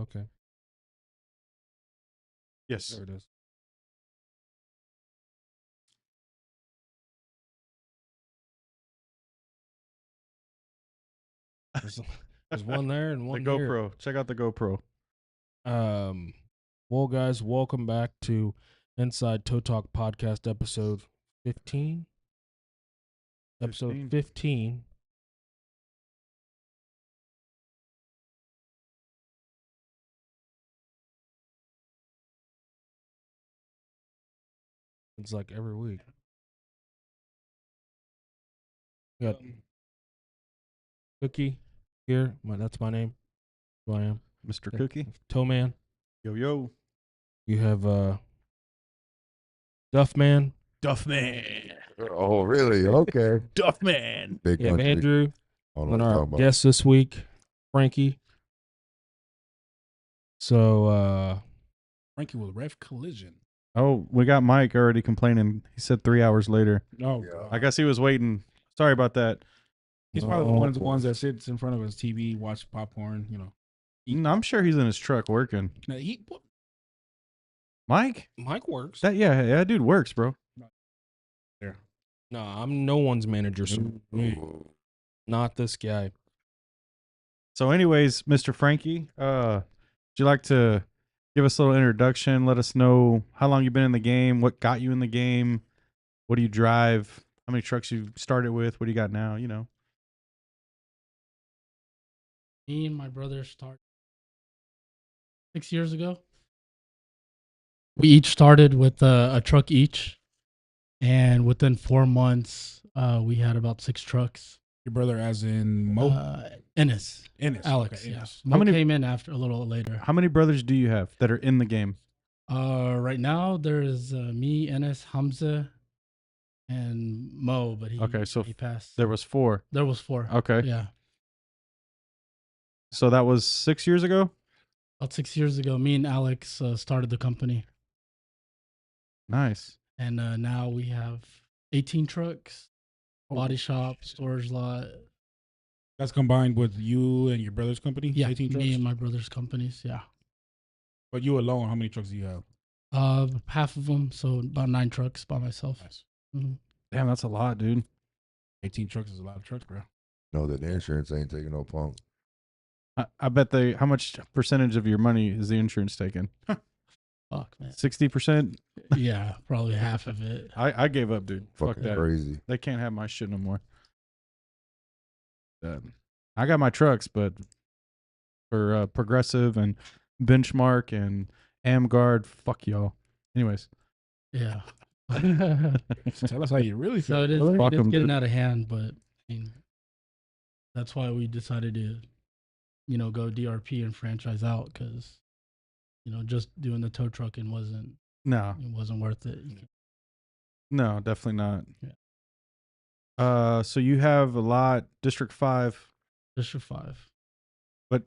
Okay. Yes. There it is. There's one there and The one GoPro. Check out the GoPro. here. Well, guys, welcome back to Inside Toe Talk Podcast, episode 15. Episode 15. It's like every week. We got Cookie here. That's my name. Who I am. Mr. Cookie. Toe Man. Yo, yo. You have Duff Man. Duff Man. Oh, really? Okay. Duff Man. Big You have country. Andrew. I don't know And what you're our talking about. guest this week, Frankie. So, Frankie with Ref Collision. Oh, we got Mike already complaining. He said 3 hours later. Oh, Yeah. I guess he was waiting. Sorry about that. he's probably one of the ones that sits in front of his TV, watch popcorn. You know, I'm sure he's in his truck working. now, Mike? Mike works. That dude works, bro. there. No, I'm no one's manager, so Ooh. not this guy. So, anyways, Mr. Frankie, would you like to give us a little introduction? Let us know how long you've been in the game, what got you in the game, what do you drive, how many trucks you started with, what do you got now, you know. Me and my brother started 6 years ago. We each started with a truck each, and within 4 months, we had about 6 trucks. Your brother, as in Mo? Ennis, Ennis. Alex. Okay, Yeah. Ennis. Mo many- came in after a little later. How many brothers do you have that are in the game? Right now, there is me, Ennis, Hamza, and Mo, but Okay, so he passed. There was 4. There was 4. Okay. Yeah. So that was 6 years ago? About 6 years ago, me and Alex started the company. Nice. And now we have 18 trucks, body shop, storage lot. That's combined with you and your brother's company? Yeah, 18 trucks? me and my brother's companies. Yeah. But you alone, how many trucks do you have? Half of them, so about 9 trucks by myself. Nice. Mhm. Damn, that's a lot, dude. 18 trucks is a lot of trucks, bro. No, that the insurance ain't taking no punk. I bet how much percentage of your money is the insurance taking? Fuck, man. 60%? Yeah, probably half of it. I gave up, dude. Fuck Fucking that. crazy. They can't have my shit no more. I got my trucks, but for Progressive and Benchmark and Amguard, fuck y'all. Anyways. Yeah. Tell us how you really feel. So it is Fuck 'em, getting dude. out of hand, but I mean, that's why we decided to, go DRP and franchise out because, just doing the tow trucking wasn't worth it. No, definitely not. Yeah. So you have a lot, District 5. District 5. But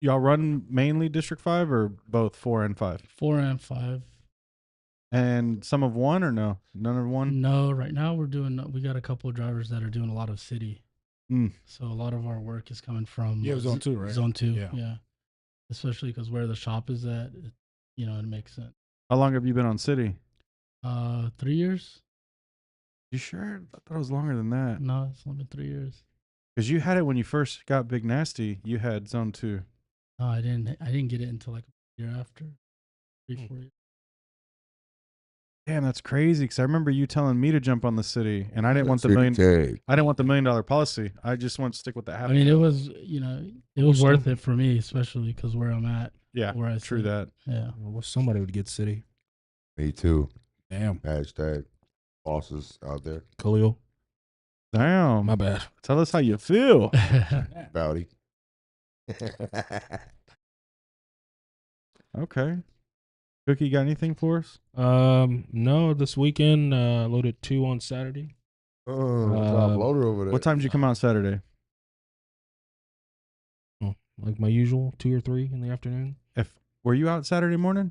y'all run mainly District 5 or both 4 and 5? 4 and 5. And some of 1 or no? None of 1? No, right now we got a couple of drivers that are doing a lot of city. Mm. So a lot of our work is coming from You have Zone 2, right? Zone 2, Yeah. yeah. Especially because where the shop is at, it makes sense. How long have you been on City? 3 years? You sure? I thought it was longer than that. No, it's only been 3 years. Because you had it when you first got Big Nasty. You had Zone 2. No, I didn't get it until like a year after. 3-4 years. Damn, that's crazy. Because I remember you telling me to jump on the City, and I didn't want the City million. tag. I didn't want the $1 million policy. I just want to stick with the half. I mean, it was, it was worth it for me, especially because where I'm at. Yeah, where I true sit. that. Yeah. I wish somebody would get City. Me too. Damn. Hashtag bosses out there. Khalil. Damn. My bad. Tell us how you feel. Bowdy. Okay. Cookie, got anything for us? No, this weekend, loaded 2 on Saturday. Top loader over there. What time did you come out Saturday? Oh, like my usual, 2 or 3 in the afternoon. Were you out Saturday morning?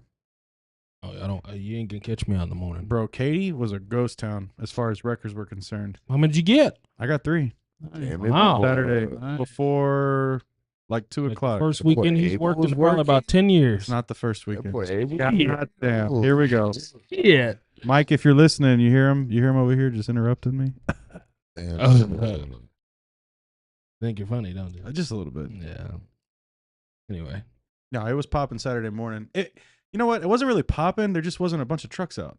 Oh, I don't. You ain't gonna catch me out in the morning. Bro, Katy was a ghost town as far as records were concerned. How many did you get? I got 3. Damn, Wow. it. Saturday Nice. before like 2 Like, the o'clock. first Boy, weekend he's Abel worked was in probably working. about 10 It's years. not the first That weekend. boy Abel. God damn. Here we go. Yeah. Mike, if you're listening, you hear him? You hear him over here just interrupting me? Damn. Oh. Think you're funny, don't you? Just a little bit. Yeah. Anyway. No, it was popping Saturday morning. You know what? It wasn't really popping. There just wasn't a bunch of trucks out.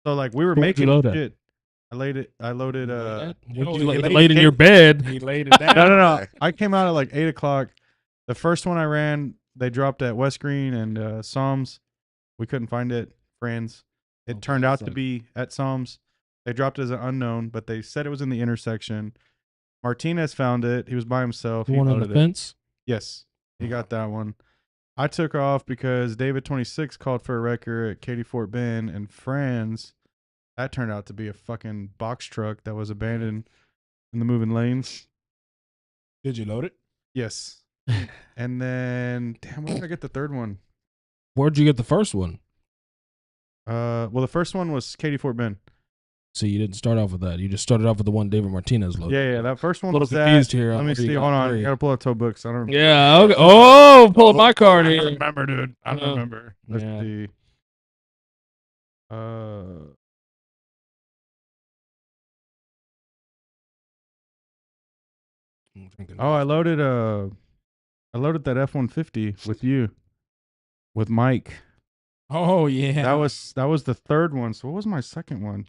So like we were Where'd you making load at? shit. I loaded What You you laid laid in your bed? He laid it down. no. I came out at like 8 o'clock. The first one I ran, they dropped at West Green and Psalms. We couldn't find it. Friends. It Okay, turned out to sucks. be at Psalms. They dropped it as an unknown, but they said it was in the intersection. Martinez found it. He was by himself. The He one on the loaded it. fence? Yes, he got that one. I took off because David 26 called for a wrecker at Katy Fort Bend, and Franz, that turned out to be a fucking box truck that was abandoned in the moving lanes. Did you load it? Yes. And then, damn, where did I get the third one? Where'd you get the first one? Well, the first one was Katy Fort Bend. So you didn't start off with that. You just started off with the one David Martinez loaded. Yeah, that first A one little was that. confused here. Let me What do you see. got? Hold on. Three. I gotta pull out tow books. I don't. Yeah. Okay. Oh, pull up my card I here. don't remember, dude. I don't Uh, remember. Let's yeah. see. Oh, I loaded that F-150 with you, with Mike. Oh yeah. That was the third one. So what was my second one?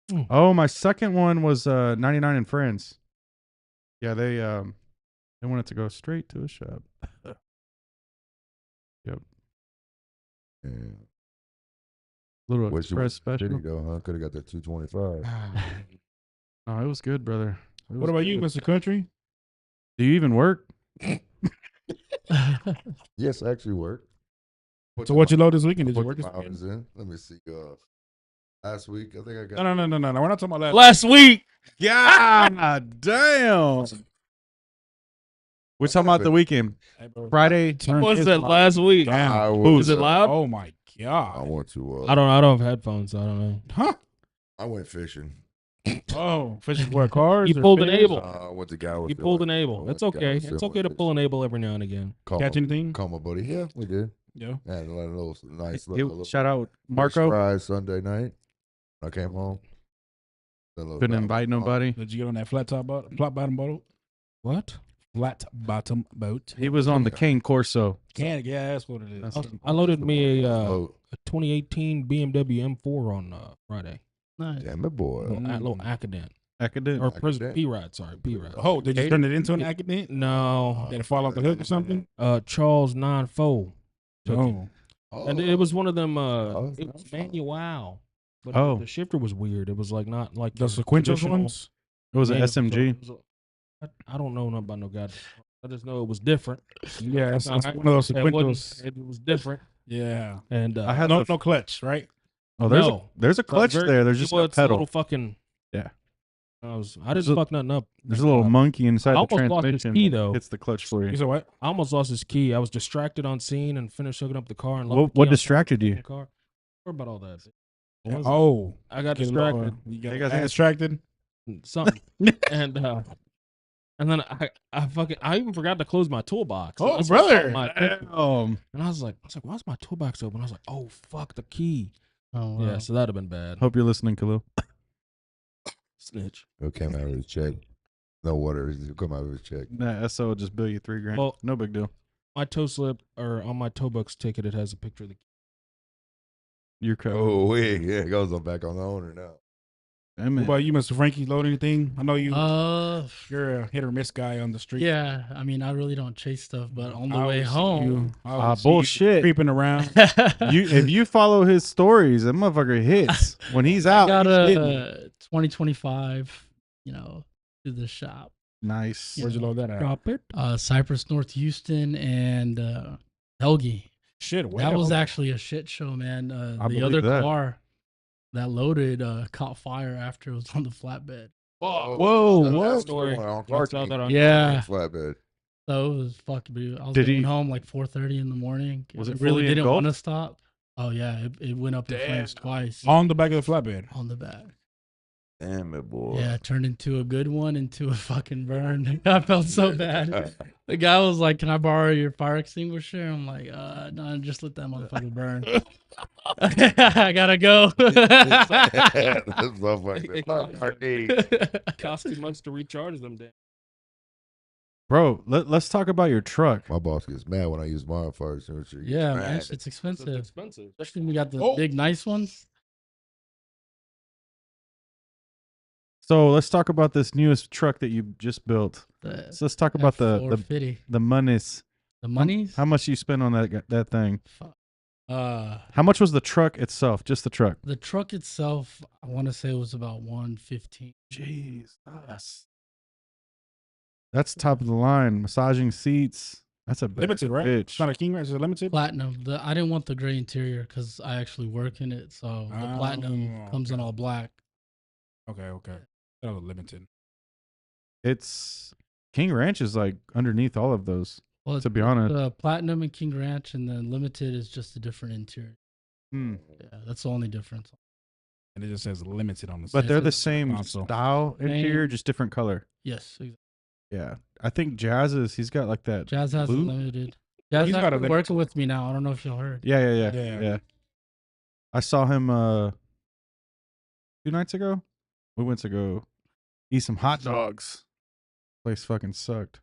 Hmm. Oh, my second one was 99 and Friends. Yeah, they wanted to go straight to a shop. Yep. Yeah. Little Wish you express was special. city though, huh? Could have got that 225. No, it was good, brother. It What was about you, good. Mr. Country? Do you even work? Yes, I actually worked. So what you load this weekend? Did you Put work the this weekend? hours in. Let me see. Last week I think I got. No. We're not talking about last. Last week. God damn. We're talking about the weekend. Hey, bro. Friday. Turn What's his that volume last week? down. I was, Is it loud? Oh my I god. want to. I don't have headphones, so I don't know. Huh? I went fishing. Oh, fishing for cars. You or pulled an fish? Able. I went to guy. You pulled an able. It's okay. It's okay to pull an able every now and again. Catch anything? Call my buddy. Yeah, we did. Yeah. Had a little nice He- little shout out fish Marco. fries Sunday night. I came home. Couldn't invite nobody. Did you get on that flat bottom boat? What? Flat bottom boat. He was on the Cane Corso. Can't. Yeah, that's what it is. That's- I loaded me a Oh, 2018 BMW M4 on Friday. Nice. damn it, boy. Little accident. Academic. Or Accident. P-Ride, sorry. P-Ride. Oh, did you Eight- turn it into an accident? No. Did it fall off the hook or something? Charles 9-4. took it. Oh. And it was one of them, Oh, it was that's manual. But Oh. the shifter was weird. It was like not like The your sequential traditional ones? It was an manual. SMG. It was I don't know nothing about no goddamn. I just know it was different. Yeah, it's Alright. one of those It wasn't- sequentials. It was different. Yeah. And I had No, the- no clutch, right? Oh, there's no. a clutch there. There's just well, a it's a pedal. little fucking. Yeah. I There's didn't a- fuck nothing up. There's a little monkey inside I the almost lost his transmission. key, though. Hits the clutch for You you. said what? I almost lost his key. I was distracted on scene and finished hooking up the car and left the What key outside distracted the you? car. What about all that? Oh. I got Get a little, distracted. You They got got distracted? Something. and then I even forgot to close my toolbox. Oh, That's what brother. my- Damn. and I was like, why's my toolbox open? I was like, oh fuck the key. Oh, wow. Yeah, so that'd have been bad. Hope you're listening, Khalil. Snitch. It came out of his check. No water. It came out of his check. Nah, SO will just bill you $3,000. Well- No big deal. My toe slip or on my toe box ticket, it has a picture of the key. You're covered. Oh, wait. Yeah, it goes on back on the owner now. Damn What it. about you, Mr. Frankie? Load anything? I know you're a hit or miss guy on the street. Yeah, I mean, I really don't chase stuff, but on the I way always see home, I always see you Bullshit. creeping around. If you follow his stories, that motherfucker hits when he's out. got he's hitting. a 2025, to the shop. Nice. Where'd you load that at? Drop it. Cypress, North Houston, and Helgi. Shit, That was actually a shit show, man. I The believe other that. car that loaded caught fire after it was on the flatbed. Whoa, That's what? the Story. one on I Clark saw that on Yeah, Flatbed. so it was fucking beautiful. I was Did getting he- home like 4:30 in the morning. Was it really fully didn't engulfed? want to stop. Oh yeah, it went up in flames twice on the back of the flatbed. on the back. Damn it, boy. Yeah, it turned into a good one into a fucking burn. I felt so bad. The guy was like, "Can I borrow your fire extinguisher?" I'm like, "No, just let that motherfucker burn." I gotta go. That's motherfucker. Cost too much to recharge them. Damn. Bro, let's talk about your truck. My boss gets mad when I use my fire extinguisher. He gets Yeah, man, mad. shit's It's expensive. expensive. Especially when we got the Oh. big, nice ones. So let's talk about this newest truck that you just built. The So let's talk about the F450. the monies. The monies. How much you spent on that thing? Fuck. How much was the truck itself? Just the truck. The truck itself, I want to say it was about 115. Jeez, that's top of the line. Massaging seats. That's a Limited, right? It's bitch. not a King Ranch, it's a limited. Platinum. I didn't want the gray interior because I actually work in it, so the platinum Oh, comes in okay. all black. Okay. That was limited. It's King Ranch is like underneath all of those. Well, To be honest. Platinum and King Ranch, and then limited is just a different interior. Hmm. Yeah, that's the only difference. And it just says limited on the But side. they're the it's same console. style interior, Same. just different color. Yes, exactly. Yeah, I think He's got like that. Jazz has Blue? it limited. Jazz he's is got a actually limit. working with me now. I don't know if y'all heard. Yeah. Yeah. I saw him 2 nights ago. We went to go eat some hot dogs. Place fucking sucked.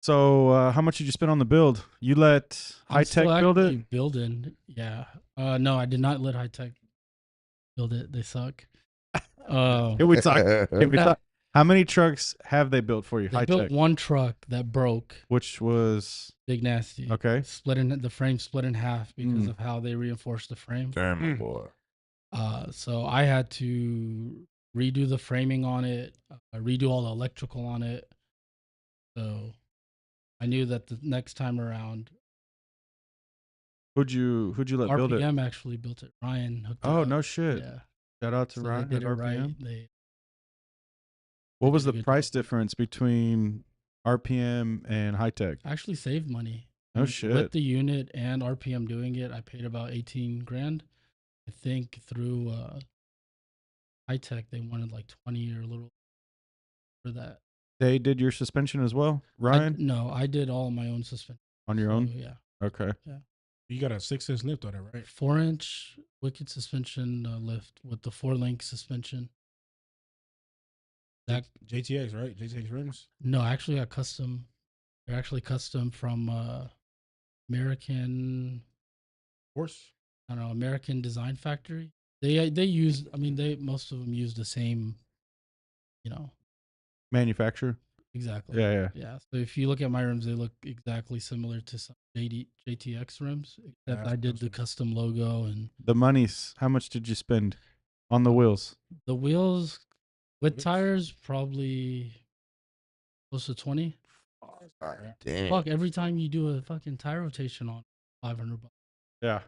So how much did you spend on the build? You let I'm High Tech still build it? actually building. Yeah. No, I did not let High Tech build it. They suck. Can we talk? Can we talk? How many trucks have they built for you? They High built Tech, one truck that broke. which was Big Nasty. okay. The frame split in half because Mm. of how they reinforced the frame. Damn it, boy. So I had to redo the framing on it, redo all the electrical on it. So I knew that the next time around, Who'd you let build it? RPM actually built it. Ryan hooked it Oh up. no shit! Yeah. Shout out to So Ryan they at did it RPM. right. They What was did a the good price job. difference between RPM and High Tech? actually saved money. No With shit. the unit and RPM doing it, I paid about 18 grand. I think through High Tech, they wanted like 20 or a little for that. They did your suspension as well, I Ryan, did all my own suspension. on your So, own. yeah. Okay. You got a 6-inch lift on it, right? 4-inch wicked suspension lift with the 4-link suspension. That JTX, right? JTX rims. no, actually got custom. They're actually custom from American. Horse. I don't know, American Design Factory. They use. I mean, most of them use the same. Manufacturer. Exactly. Yeah. Yeah. So if you look at my rims, they look exactly similar to some JTX rims, except I did the custom logo and The monies. How much did you spend on the wheels? the wheels with tires. Probably close to 20. Damn. Fuck! Every time you do a fucking tire rotation on $500. Yeah.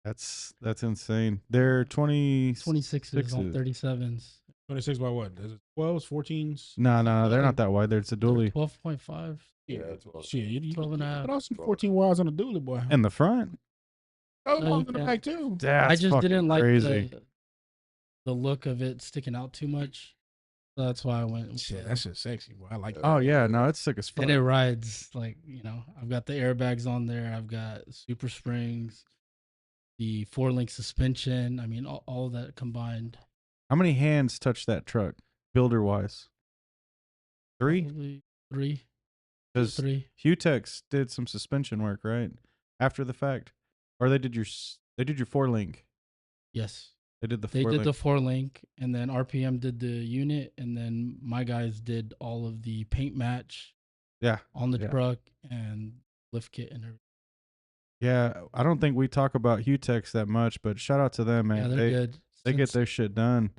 That's insane. They're 20. 26s on 37s. 26 by what? Is it 12s, 14s? No, they're not that wide. There's a dually 12.5. Yeah, that's what- shit. You 12 and a half. put out some 14 wires on the dually, boy. in the front. Oh, No, you in the can't. back too. That's I just fucking didn't like crazy. the look of it sticking out too much. So that's why I went. with Shit, the- that shit's sexy, boy. I like that. Oh yeah, no, it's sick as fuck. and it rides like, I've got the airbags on there. I've got super springs, the 4-link suspension. I mean, all that combined. How many hands touch that truck, builder wise? 3? Probably three. Because Three. Hutex did some suspension work, right? After the fact, or they did your 4-link. Yes. They did the They 4-link. did the 4-link, and then RPM did the unit, and then my guys did all of the paint match Yeah, on the Yeah. truck and lift kit and everything. yeah. I don't think we talk about Hutex that much, but shout out to them, man. Yeah, they're good. They get Since- their shit done.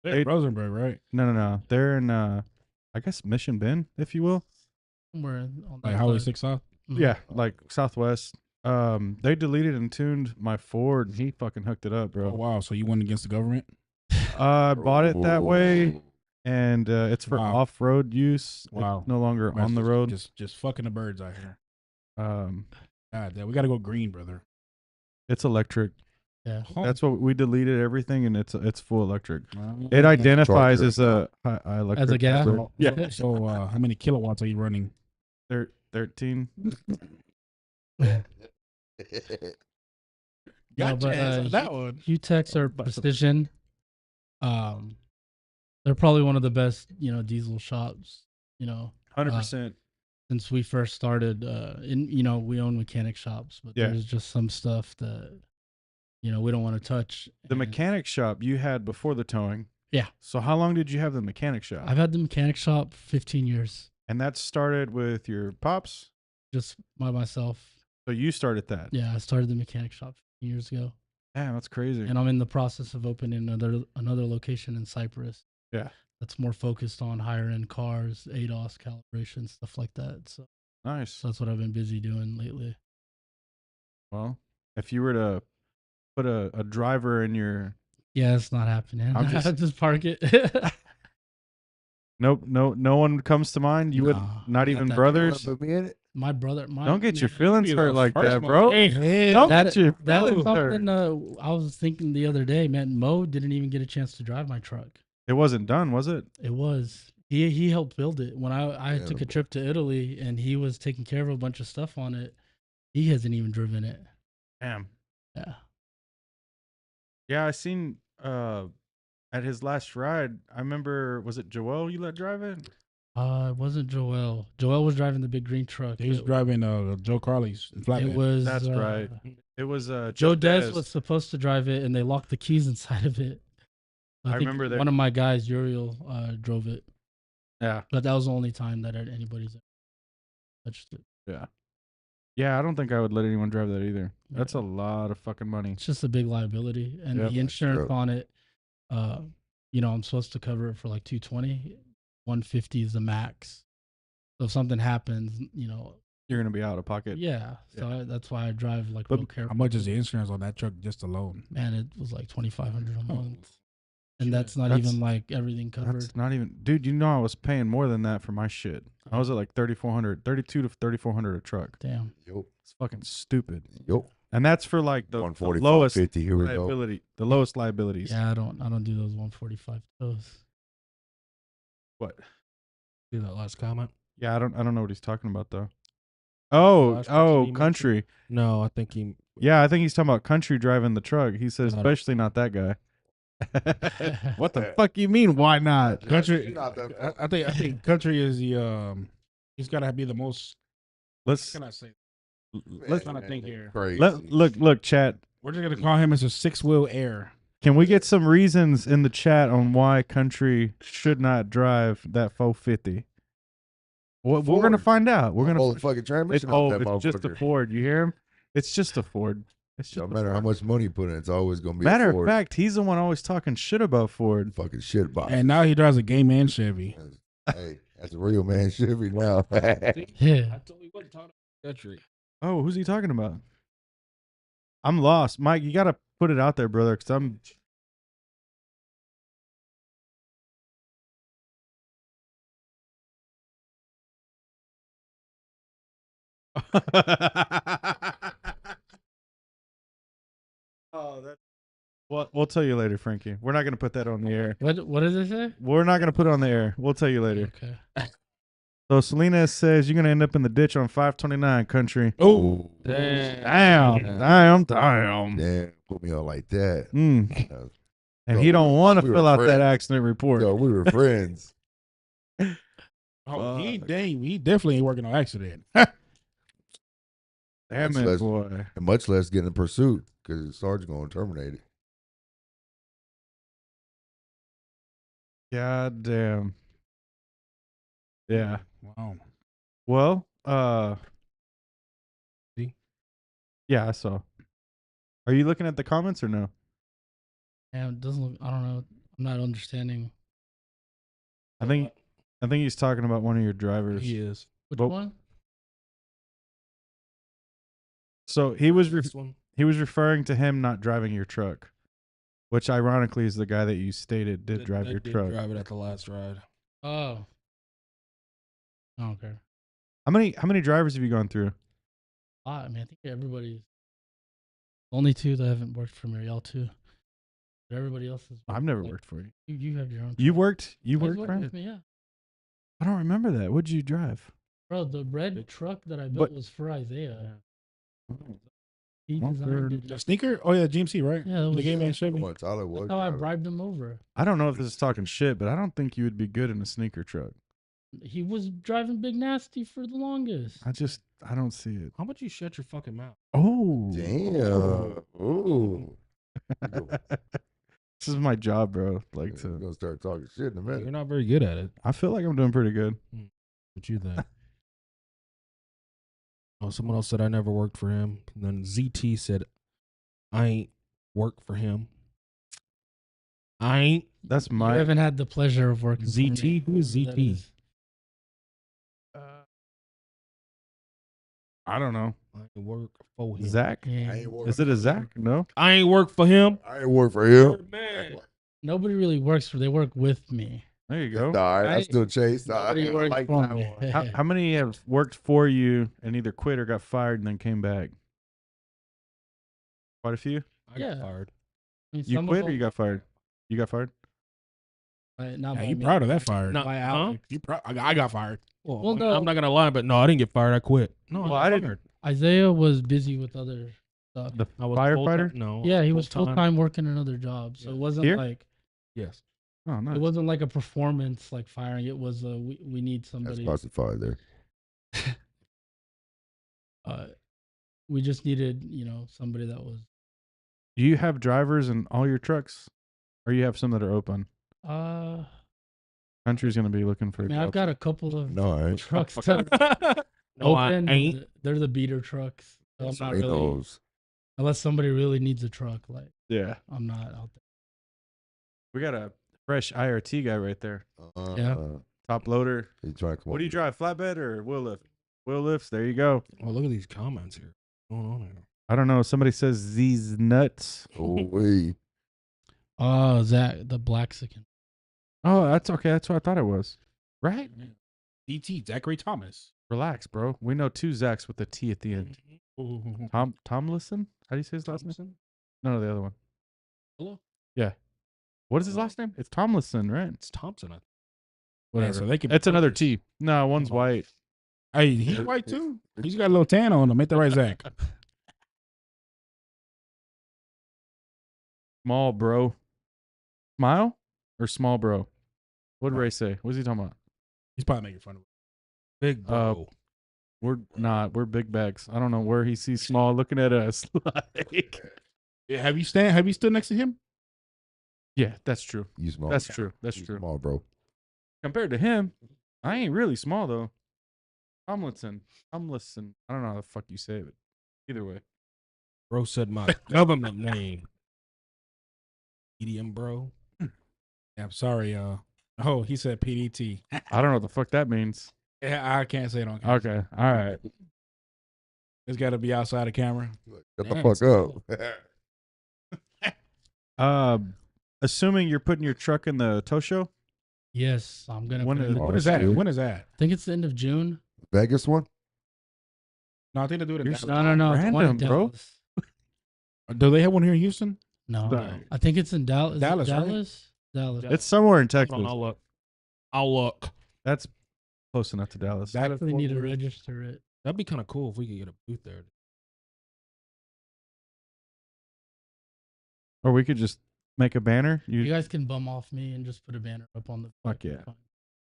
They're They- Rosenberg, right? No. They're in I guess Mission Bend, if you will. somewhere on Like that Highway side. 6 South. Mhm. Yeah, like Southwest. They deleted and tuned my Ford, and he fucking hooked it up, bro. Oh, wow. So you went against the government? I bought it that way, Ooh. and it's for Wow. off-road use. Wow. It's no longer on the Just- road. Just fucking the birds out here. Um, God damn, we gotta go green, brother. it's electric. Yeah. That's what we deleted everything, and it's full electric. Oh. It identifies Charger. as a high electric. As a gas? So, Yeah. So, how many kilowatts are you running? 13. No, but that one. UTEX are precision. They're probably one of the best, diesel shops, 100%. since we first started. We own mechanic shops, but Yeah. there's just some stuff that, we don't want to touch. The and mechanic shop you had before the towing. Yeah. So how long did you have the mechanic shop? I've had the mechanic shop 15 years, And that started with your pops? just by myself. So you started that? Yeah, I started the mechanic shop 15 years ago, Damn, that's crazy. and I'm in the process of opening another location in Cyprus. Yeah. That's more focused on higher end cars, ADAS calibration, stuff like that. So Nice. that's what I've been busy doing lately. Well, if you were to put a driver in your Yeah, it's not happening. I'm I'll just- just park it. no one comes to mind. You would Nah, not not even that brothers. Put me in it. My brother, Don't get your feelings Be hurt the like first that, one. bro. Hey, Don't that get your that is feelings hurt. something I was thinking the other day, man. Mo didn't even get a chance to drive my truck. It wasn't done, was it? It was he helped build it when I Yeah, took the a trip to Italy and he was taking care of a bunch of stuff on it. He hasn't even driven it. Damn. Yeah. Yeah, I seen at his last ride. I remember, was it Joel you let drive it? It wasn't Joel. Joel was driving the big green truck. He was driving Joe Carly's flatbed. It was That's right. It was Joe Des. Des was supposed to drive it, and they locked the keys inside of it. I think remember that. one of my guys, Uriel, drove it, Yeah, but that was the only time that anybody's touched it. yeah. I don't think I would let anyone drive that either. That's a Yeah. lot of fucking money. It's just a big liability, and Yep. the insurance true. on it. I'm supposed to cover it for like 220, 150 is the max. So if something happens, You're gonna be out of pocket. yeah. So that's why I drive like But real careful. How much is the insurance on that truck just alone? Man, it was like $2,500 a Oh, month, and shit. that's not That's- even like everything covered. That's not even, dude. You know I was paying more than that for my shit. I was at like 3,400, 32 to 3,400 a truck. Damn. Yo, It's fucking stupid. yo. And that's for like the 145, lowest 50. Here we go. liability, the lowest liabilities. Yeah, I don't do those 145 toes. What? See that last comment? Yeah, I don't know what he's talking about though. Oh, Last person he mentioned? country. No, I think he. Yeah, I think he's talking about country driving the truck. He says, Not- especially not that guy. What the fuck you mean? Why not? Country. Not that far. I think country is the he's got to be the most. Let's How can I say? let's trying to think here. Crazy. look, chat. We're just gonna call him as a 6-wheel air. Can we get some reasons in the chat on why country should not drive that 450? We're gonna Ford. find out. We're All gonna. the fucking It's, transmission. off that it's just a motherfucker. Ford. You hear him? It's just a Ford. It's just No a matter how Ford. much money you put in, it's always gonna be Matter a of Ford. fact, he's the one always talking shit about Ford. Fucking shit box. And now he drives a gay man Chevy. Hey, that's a real man Chevy now. Yeah. told you what talking country. Oh, who's he talking about? I'm lost, Mike. You gotta put it out there, brother, because I'm. Oh, that. Well, we'll tell you later, Frankie. We're not gonna put that on the air. What does it say? We're not gonna put it on the air. We'll tell you later. Okay. So Selena says you're gonna end up in the ditch on 529 country. Oh, Damn, damn. Damn, put me on like that. Mm. Uh, And Yo, he don't want to we were fill out that friends. accident report. Yo, we were friends. oh he definitely ain't working on accident. Damn That's it, less- boy. And much less getting in pursuit because the sergeant gonna terminate it. God damn. Yeah. Wow. Well, See? yeah, I saw. Are you looking at the comments or no? Yeah, it doesn't look. I don't know. I'm not understanding I think he's talking about one of your drivers. He is. which Well, one. So he was This one. he was referring to him not driving your truck, which ironically is the guy that you stated did drive That your did truck. Drive it at the last ride. Oh. Okay. How many drivers have you gone through? I mean, I think everybody's Only two that haven't worked for me, y'all two. But everybody else has. I've never like, worked for you. You have your own. You truck. worked? You Guys worked for him? with me, yeah. I don't remember that. What'd you drive? Bro, the red truck that I But- built was for Isaiah. He Well, designed it. The sneaker? Oh yeah, GMC, right? Yeah, that the was game man Come Chevy. on, Tyler was. That's how I driving. bribed him over. I don't know if this is talking shit, but I don't think you would be good in a sneaker truck. He was driving Big Nasty for the longest. I don't see it. How about you shut your fucking mouth? Oh. Damn. Ooh. This is my job, bro. Like We're to gonna start talking shit in a You're minute. not very good at it. I feel like I'm doing pretty good. What you think? Oh, someone else said I never worked for him. And then ZT said I ain't worked for him. I ain't That's You my haven't had the pleasure of working. for me. ZT. Who is That ZT? is- I don't know. I ain't work for him. Zach? Yeah. I ain't work Is it a Zach? No. I ain't work for him. I ain't work for him. Man. Nobody really works for. They work with me. There you go. Nah, I still chase. I Nobody works like for that me. one. How many have worked for you and either quit or got fired and then came back? Quite a few. I Yeah. got fired. I mean, You some of quit or them- you got fired? You got fired? not Yeah, by you me. proud of that fire? No, By huh? Alex. You proud? I got fired. Well, no. I'm not gonna lie, but no, I didn't get fired. I quit. No, Well, I I got didn't- fired. Isaiah was busy with other stuff. The I was firefighter? full-time- No. Yeah, he was full full-time. time working another job, so it wasn't Here? like Yes. Oh, nice. it wasn't like a performance like firing. It was we need That's somebody. classified there. We just needed somebody that was. Do you have drivers in all your trucks, or you have some that are open? I Country's gonna be looking for. mean, I've got a couple of No, I ain't. trucks that are No, I open. ain't. They're the beater trucks. So I'm Yes, not Ain't really, those. unless somebody really needs a truck. Like Yeah, I'm not out there. we got a fresh IRT guy right there. Yeah. Top loader. He's trying to come What do you up drive? Flatbed or wheel lift? Wheel lifts. There you go. Oh, look at these comments here. What's going on here? I don't know. Somebody says these nuts. with- Oh, we. Oh, Zach, the Blaxican. Oh, that's okay. That's what I thought it was. Right? DT Zachary Thomas. Relax, bro. We know two Zachs with a T at the end. Tomlinson? How do you say his last name? No, the other one. Hello? Yeah. What is his last name? It's Tomlinson, right? It's Thompson. Whatever. so they could. It's another T. No, one's white. Hey, he's white too. He's got a little tan on him. Ain't that right, Zach? Small bro. Smile or small bro? What did Ray say? What's he talking about? He's probably making fun of him. Big bro. We're not. We're big bags. I don't know where he sees small looking at us. Like, Yeah, have you stood next to him? yeah, that's true. You small. That's true. That's You true. small, bro. Compared to him, I ain't really small though. Tomlinson. I don't know how the fuck you say it, but either way. Bro said my government name. Medium bro. Yeah, I'm sorry. Oh, he said PDT. I don't know what the fuck that means. Yeah, I can't say it on camera. Okay. All right. It's got to be outside the camera. Shut the Damn, fuck up. Assuming you're putting your truck in the tow show. Yes, I'm gonna. When put is- in the- Oh, When is that? shit. When is that? I think it's the end of June. Vegas one? No, I think they do it. In You're Dallas. No. it's one in Random, bro. Dallas. Do they have one here in Houston? No, No. I think it's in Dallas. Is it Dallas, right? Dallas. Dallas. It's somewhere in Hold Texas. on, I'll look. I'll look. That's close enough to Dallas. Dallas. Actually Fort need to Worth. register it. That'd be kind of cool if we could get a booth there. Or we could just make a banner. You You guys can bum off me and just put a banner up on the. Fuck yeah. Fine.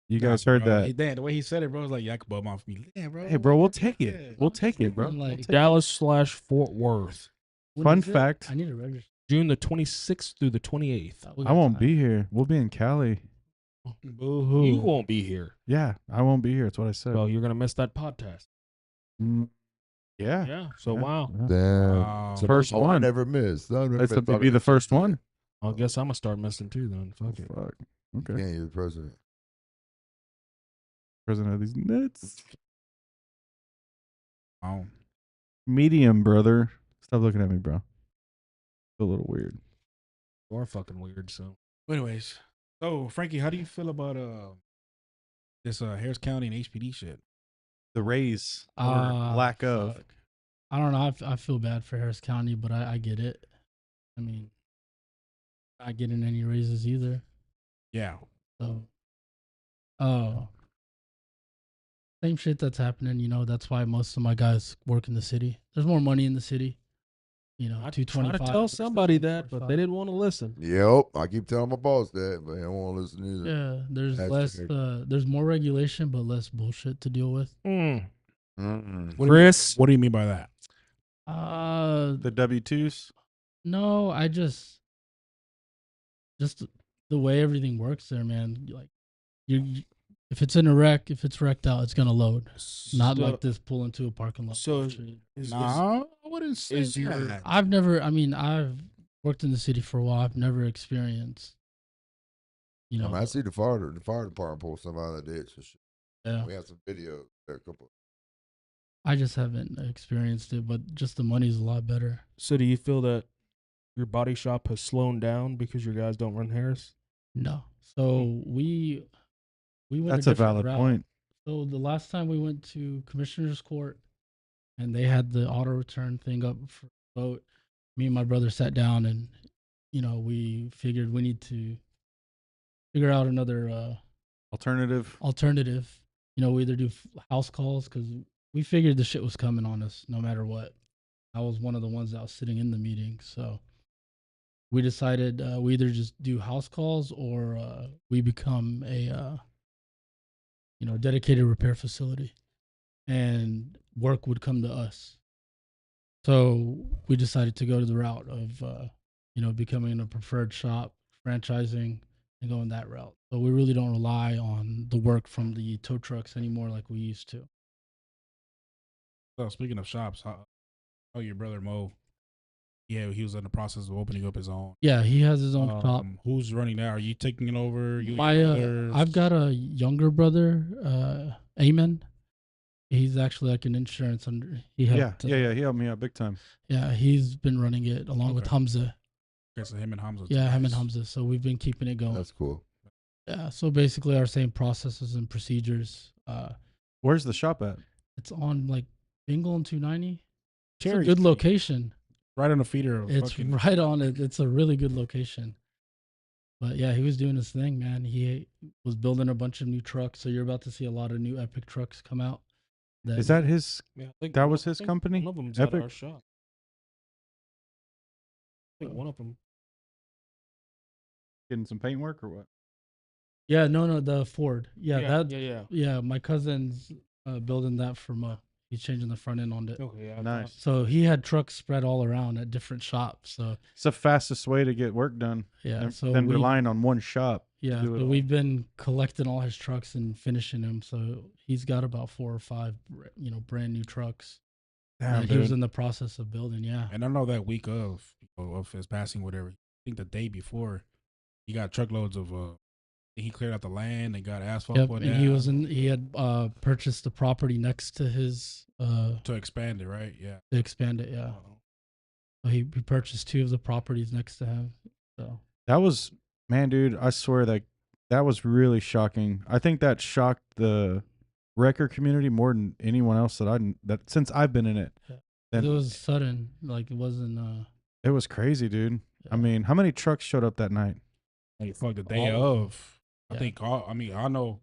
you guys Nah, heard bro. that? Hey, Dan, the way he said it, bro, was like, yeah, I could bum off me. Yeah, bro. Hey, bro, we'll take Yeah. it. We'll take it, bro. And, We'll like, take it. Dallas/Fort Worth, When Fun is it? fact. I need to register. June the 26th through the 28th. We I got won't time. be here. We'll be in Cali. Boo-hoo. You won't be here. Yeah, I won't be here. That's what I said. So you're gonna miss that podcast. Mm, yeah. Yeah. So Yeah. wow. Yeah. Damn. Wow. So First I one. never missed. I never That's missed to be the first one. I guess I'm gonna start missing too then. Fuck it. Fuck. Okay. Yeah, you're the president. President of these nuts. Wow. Medium, brother. Stop looking at me, bro. It's a little weird. You're fucking weird. So Anyways, so Frankie, how do you feel about this Harris County and HPD shit? The raise or Ah, lack of. fuck. I don't know. I feel bad for Harris County, but I get it. I mean, not getting any raises either. Yeah. So, oh, same shit that's happening. You know, that's why most of my guys work in the city. There's more money in the city. You know, I two try twenty to five. tell somebody that, but they didn't want to listen. Yep, I keep telling my boss that, but he don't want to listen either. Yeah, there's That's less. fair. There's more regulation, but less bullshit to deal with. Mm-mm. Chris, What do you mean by that? The W-2s. No, I just the way everything works there, man. Like if it's in a wreck, if it's wrecked out, it's gonna load. Not like this pull into a parking lot. So bullshit. Nah, I wouldn't say is your- that. I've never. I mean, I've worked in the city for a while. I've never experienced. You know, I see the fire department pull something out of the ditch and shit. yeah. We have some videos there, a couple. I just haven't experienced it, but just the money's a lot better. So do you feel that your body shop has slowed down because your guys don't run Harris? No, so we went. That's a a different valid route. point. So the last time we went to Commissioner's Court, and they had the auto return thing up for vote, me and my brother sat down, and you know we figured we need to figure out another Alternative. alternative. You know, we either do house calls because we figured the shit was coming on us no matter what. I was one of the ones that was sitting in the meeting, so we decided we either just do house calls or we become a dedicated repair facility, and work would come to us. So we decided to go to the route of becoming a preferred shop, franchising, and going that route. So we really don't rely on the work from the tow trucks anymore like we used to. So speaking of shops, how your brother Mo? Yeah, he was in the process of opening up his own. Yeah, he has his own shop. Who's running that? Are you taking it over? You, My I've got a younger brother, Amen. He's actually like an insurance under. He helped, Yeah. He helped me out big time. Yeah, he's been running it along with Okay. Hamza. Okay, so him and Hamza. Yeah, him and Nice. Hamza. So we've been keeping it going. That's cool. Yeah, so basically our same processes and procedures. Where's the shop at? It's on like Bingle and 290. It's a Cherry good Street. location. Right on the feeder of It's fucking. right on it. It's a really good location. But yeah, he was doing his thing, man. He was building a bunch of new trucks. So you're about to see a lot of new Epic trucks come out. Is that his? Yeah, I think That one- was I his think company? One of them's Epic? at our shop. I think one of them. Getting some paint work or what? Yeah, no, the Ford. Yeah, yeah. yeah, my cousin's building that for Mo. He's changing the front end on it. Okay, yeah. I Nice. So he had trucks spread all around at different shops. So It's the fastest way to get work done. yeah, than, so than we, relying on one shop. yeah, do it so all. we've been collecting all his trucks and finishing them. So he's got about 4 or 5, brand new trucks Damn, that he was dude. in the process of building. Yeah, And I know that week of his passing, whatever. I think the day before, he got truckloads of. He cleared out the land and got asphalt yep. put And down. he had purchased the property next to his to expand it, right? Yeah. to expand it. Yeah, so he purchased 2 of the properties next to him. So That was, man, dude, I swear that was really shocking. I think that shocked the wrecker community more than anyone else that since I've been in it. Yeah. Then it was sudden, like it wasn't. it was crazy, dude. Yeah. I mean, how many trucks showed up that night? Like fuck the day All of of. I Yeah. think I know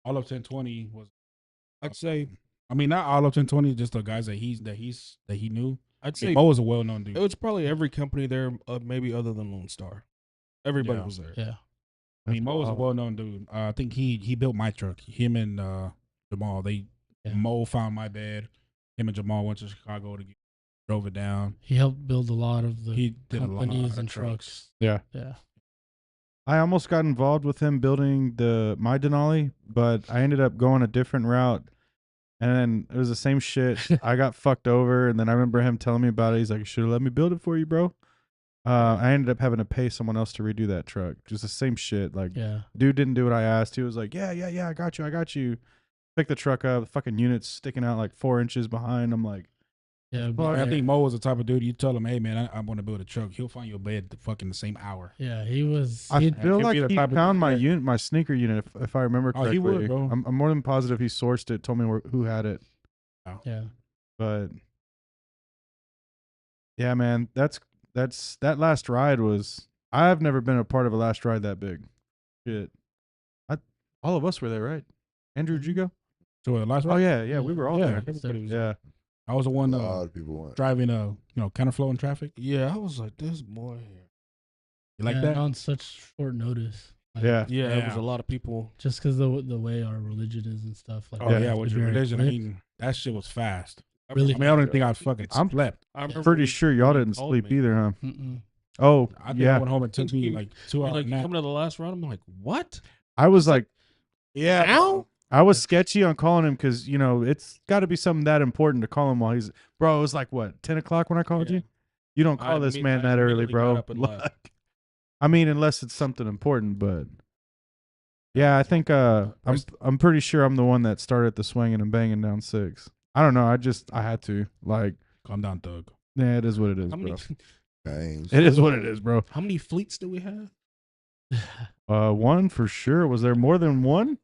all of 1020 was. I'd say I mean, not all of 1020, just the guys that he knew. I'd I say mean, Mo was a well known dude. it was probably every company there, maybe other than Lone Star. Everybody Yeah. was there. Yeah, I mean, Mo was a Wow. well known dude. I think he built my truck. Him and Jamal. Yeah. Mo found my bed. Him and Jamal went to Chicago to drove it down. he helped build a lot of the He did a lot companies of and trucks. trucks. Yeah. Yeah, I almost got involved with him building my Denali, but I ended up going a different route. And then it was the same shit. I got fucked over, and then I remember him telling me about it. He's like, "You should have let me build it for you, bro." I ended up having to pay someone else to redo that truck. Just the same shit. Like, yeah. dude didn't do what I asked. He was like, "Yeah, I got you." Pick the truck up. The fucking unit's sticking out like 4 inches behind. I'm like, Yeah, Well, I but think Mo was the type of dude. You tell him, "Hey man, I want to build a truck." He'll find you a bed the fucking the same hour. yeah, he was. I he'd- feel he'd like be the he type of found dude my that- unit, my sneaker unit, if I remember Oh, correctly. he would, bro. I'm more than positive he sourced it, told me who had it. yeah, But Yeah, man. That last ride was. I've never been a part of a last ride that big. Shit. All of us were there, right? Andrew, did you go? So the last Oh one? yeah, we were all Yeah, there. everybody was. Yeah. I was the A one lot of people went. driving, counterflow in traffic. Yeah, I was like, this boy. You like Yeah, that? and on such short notice. Like, Yeah. Yeah, it was Yeah. a lot of people. just because the way our religion is and stuff. Like, Oh Yeah. yeah, it's with your very religion, I quick. mean, that shit was fast. Really? I mean, I don't even think I fucking I'm- slept. I remember Pretty when sure when y'all he didn't called sleep me. either, huh? Mm-mm. Oh, I think I yeah. went home. It took me like 2 You're hours. like, you nap. coming to the last round? I'm like, what? I was like, Yeah. Now? I was sketchy on calling him because it's got to be something that important to call him while he's. Bro, it was like what 10 o'clock when I called Yeah. you. You don't call this man that early, immediately bro. got up and left. Like, I mean, unless it's something important, but yeah, I think I'm pretty sure I'm the one that started the swinging and banging down 6. I don't know. I had to like. Calm down, Thug. Yeah, it is what it is, How many? bro. Dang. It is what it is, bro. How many fleets do we have? One for sure. Was there more than one?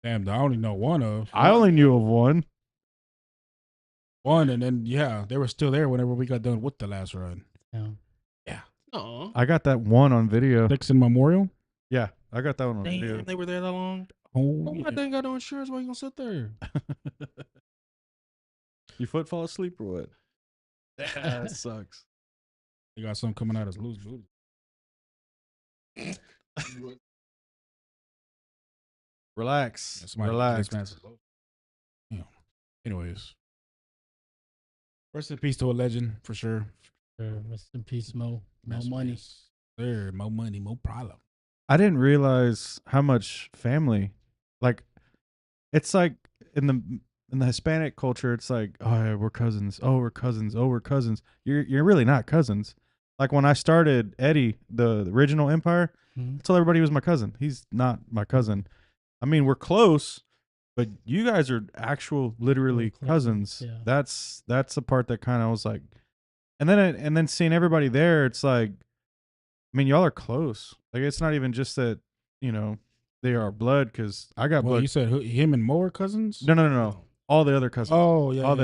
Damn, I only know one of I only knew of one. one, and then they were still there whenever we got done with the last run. Yeah. Oh, I got that one on video. Dixon Memorial. Yeah, I got that one on video. damn, they were there that long. Oh, Oh, my dang got no insurance. Why you gonna sit there? Your foot fall asleep or what? That sucks. you got something coming out as loose booty. Relax. Yeah, somebody Relax. takes man- Yeah. Anyways, rest in peace to a legend for sure. Rest in peace, Mo. No Rest in money. peace. There, more money, more problem. I didn't realize how much family, like, it's like in the Hispanic culture, it's like, oh yeah, we're cousins. Oh, we're cousins. Oh, we're cousins. You're really not cousins. Like when I started Eddie, the original Empire, Mhm. I told everybody he was my cousin. He's not my cousin. I mean, we're close, but you guys are actual, literally We're close, cousins. yeah. That's the part that kind of was like, and then seeing everybody there, it's like, I mean, y'all are close. Like it's not even just that, they are blood because I got Well, blood. you said him and Mo are cousins. No. All the other cousins, Oh yeah, all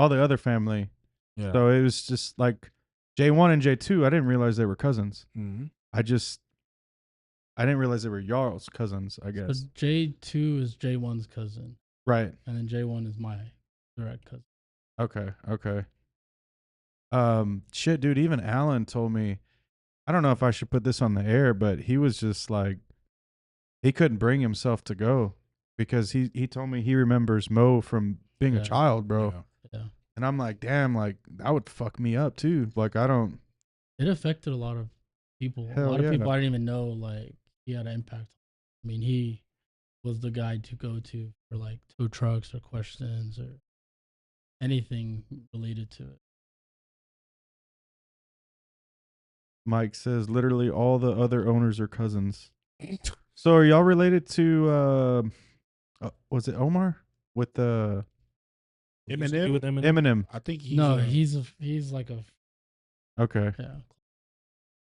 the other family. Yeah. So it was just like J1 and J2. I didn't realize they were cousins. Mm-hmm. I didn't realize they were y'all's cousins. I So guess. J2 is J1's cousin, Right. and then J1 is my direct cousin. Okay. Shit, dude. Even Alan told me. I don't know if I should put this on the air, but he was just like, he couldn't bring himself to go because he told me he remembers Mo from being a Yeah. child, bro. Yeah. And I'm like, damn, like that would fuck me up too. Like I don't. It affected a lot of people. Hell a lot yeah. of people I didn't even know like he had an impact. I mean, he was the guy to go to for like tow trucks or questions or anything related to it. Mike says literally all the other owners are cousins. So are y'all related to was it Omar with the Eminem? With Eminem. Eminem? I think he's No, he's like a Okay. yeah.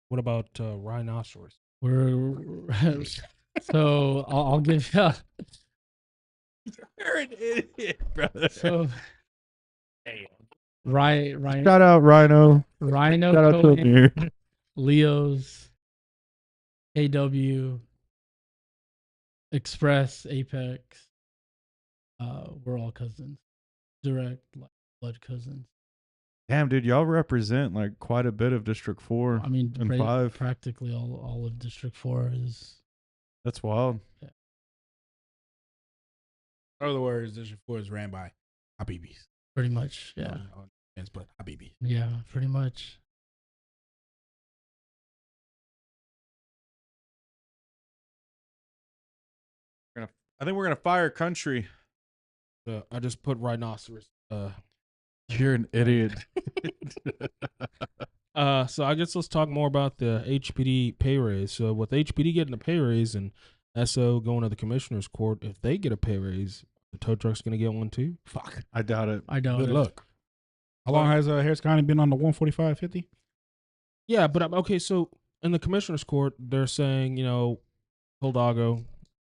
What about rhinoceros? We're so I'll give you. You're an idiot, brother. So Rhino, Shout out Rhino. Rhino, Shout out to Cohen, Amir. Leo's, KW, Express, Apex. We're all cousins, direct like blood cousins. Damn, dude, y'all represent like quite a bit of District 4 I mean, and 5. practically all of District 4 is. That's wild. In other words, District 4 is ran by Habibis. Pretty much, yeah. But Habibis. Yeah, pretty much. I think we're gonna fire country. I just put rhinoceros. You're an idiot. So I guess let's talk more about the HPD pay raise. So with HPD getting a pay raise and SO going to the commissioner's court, if they get a pay raise, the tow truck's gonna get one too. Fuck. I doubt it. I doubt Good it. luck. How long has Harris County been on the 145.50? Yeah, but okay. So in the commissioner's court, they're saying Hildago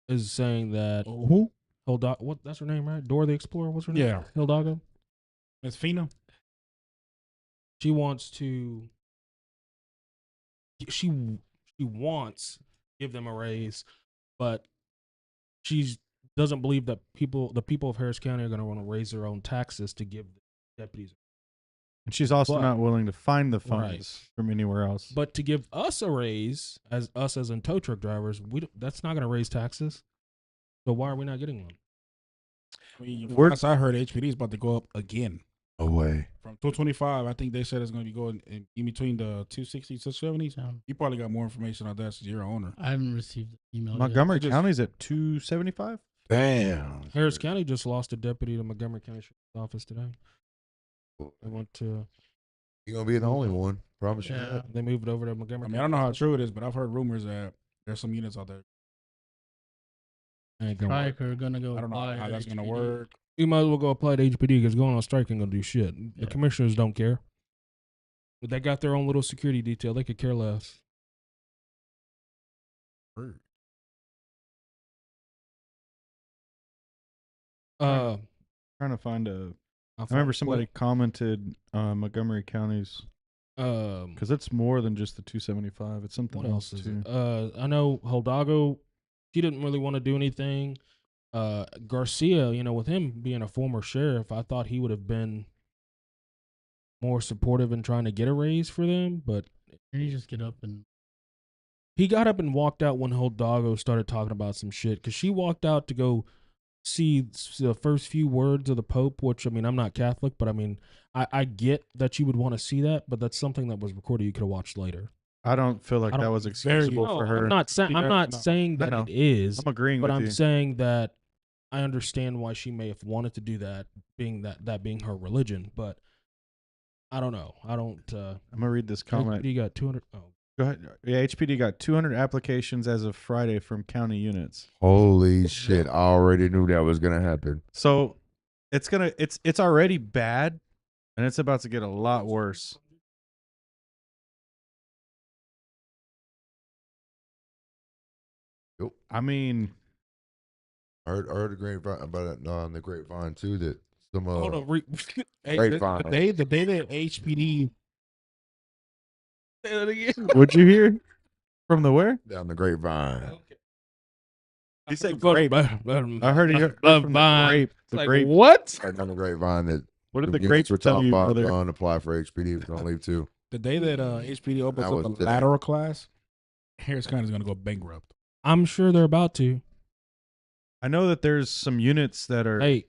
is saying that Who? what? That's her name, right? Dora the Explorer. What's her name? Yeah. Hildago. Miss Fina? she wants to. She wants to give them a raise, but she doesn't believe that the people of Harris County are going to want to raise their own taxes to give the deputies. And she's also But- not willing to find the Right. funds from anywhere else. But to give us a raise, as in tow truck drivers, that's not going to raise taxes. So why are we not getting one? I mean, We're- last I heard, HPD is about to go up again No way. from 225. I think they said it's going to be going in between the 260s to 70s. You probably got more information on that since you're an owner. I haven't received the email Montgomery They just- County's at 275. Damn. Harris County just lost a deputy to Montgomery County Sheriff's Office today. They went to You're gonna be the only one. Promise you Yeah. that. they moved over to I Montgomery. mean, I don't know how true it is, but I've heard rumors that there's some units out there. Ain't yet. gonna work. Strike or gonna go. I don't know apply how at that's going to HPD. work. You might as well go apply to HPD because going on strike ain't gonna do shit. The Yeah. commissioners don't care. But they got their own little security detail. They could care less. Word. Trying to find a. I I remember somebody commented Montgomery County's because it's more than just the 275. It's something what else is too. it? I know Holdago, he didn't really want to do anything. Garcia, with him being a former sheriff, I thought he would have been more supportive in trying to get a raise for them, but Can you just get up and he got up and walked out when Holdago started talking about some shit because she walked out to go see the first few words of the Pope, which, I mean, I'm not Catholic, but I mean, I get that you would want to see that, but that's something that was recorded you could have watched later. I don't feel like I that don't- was very- excusable No, for her. I'm not saying No. that know. it is, I'm agreeing but with I'm you. saying that I understand why she may have wanted to do that, being that being her religion, but I don't know. I don't. I'm gonna read this comment. You got 200. Oh, Go ahead. Yeah, HPD got 200 applications as of Friday from county units. Holy shit! I already knew that was gonna happen. So it's already bad, and it's about to get a lot worse. Yep. I mean, I heard the grapevine about it on the grapevine too that some Hold on. Hey, Grapevine. the day that HPD. Say that again. what'd you hear from the where? down the grapevine. He said grape. grape. I heard he heard from the Vine. grape. It's The like, grape. what? Right down the grapevine that What did the the grapes were tell talking you, about brother? going to apply for HPD was gonna leave too. The day that HPD opens That up was the today. lateral class, Harris County is going to go bankrupt. I'm sure they're about to. I know that there's some units that are Hey,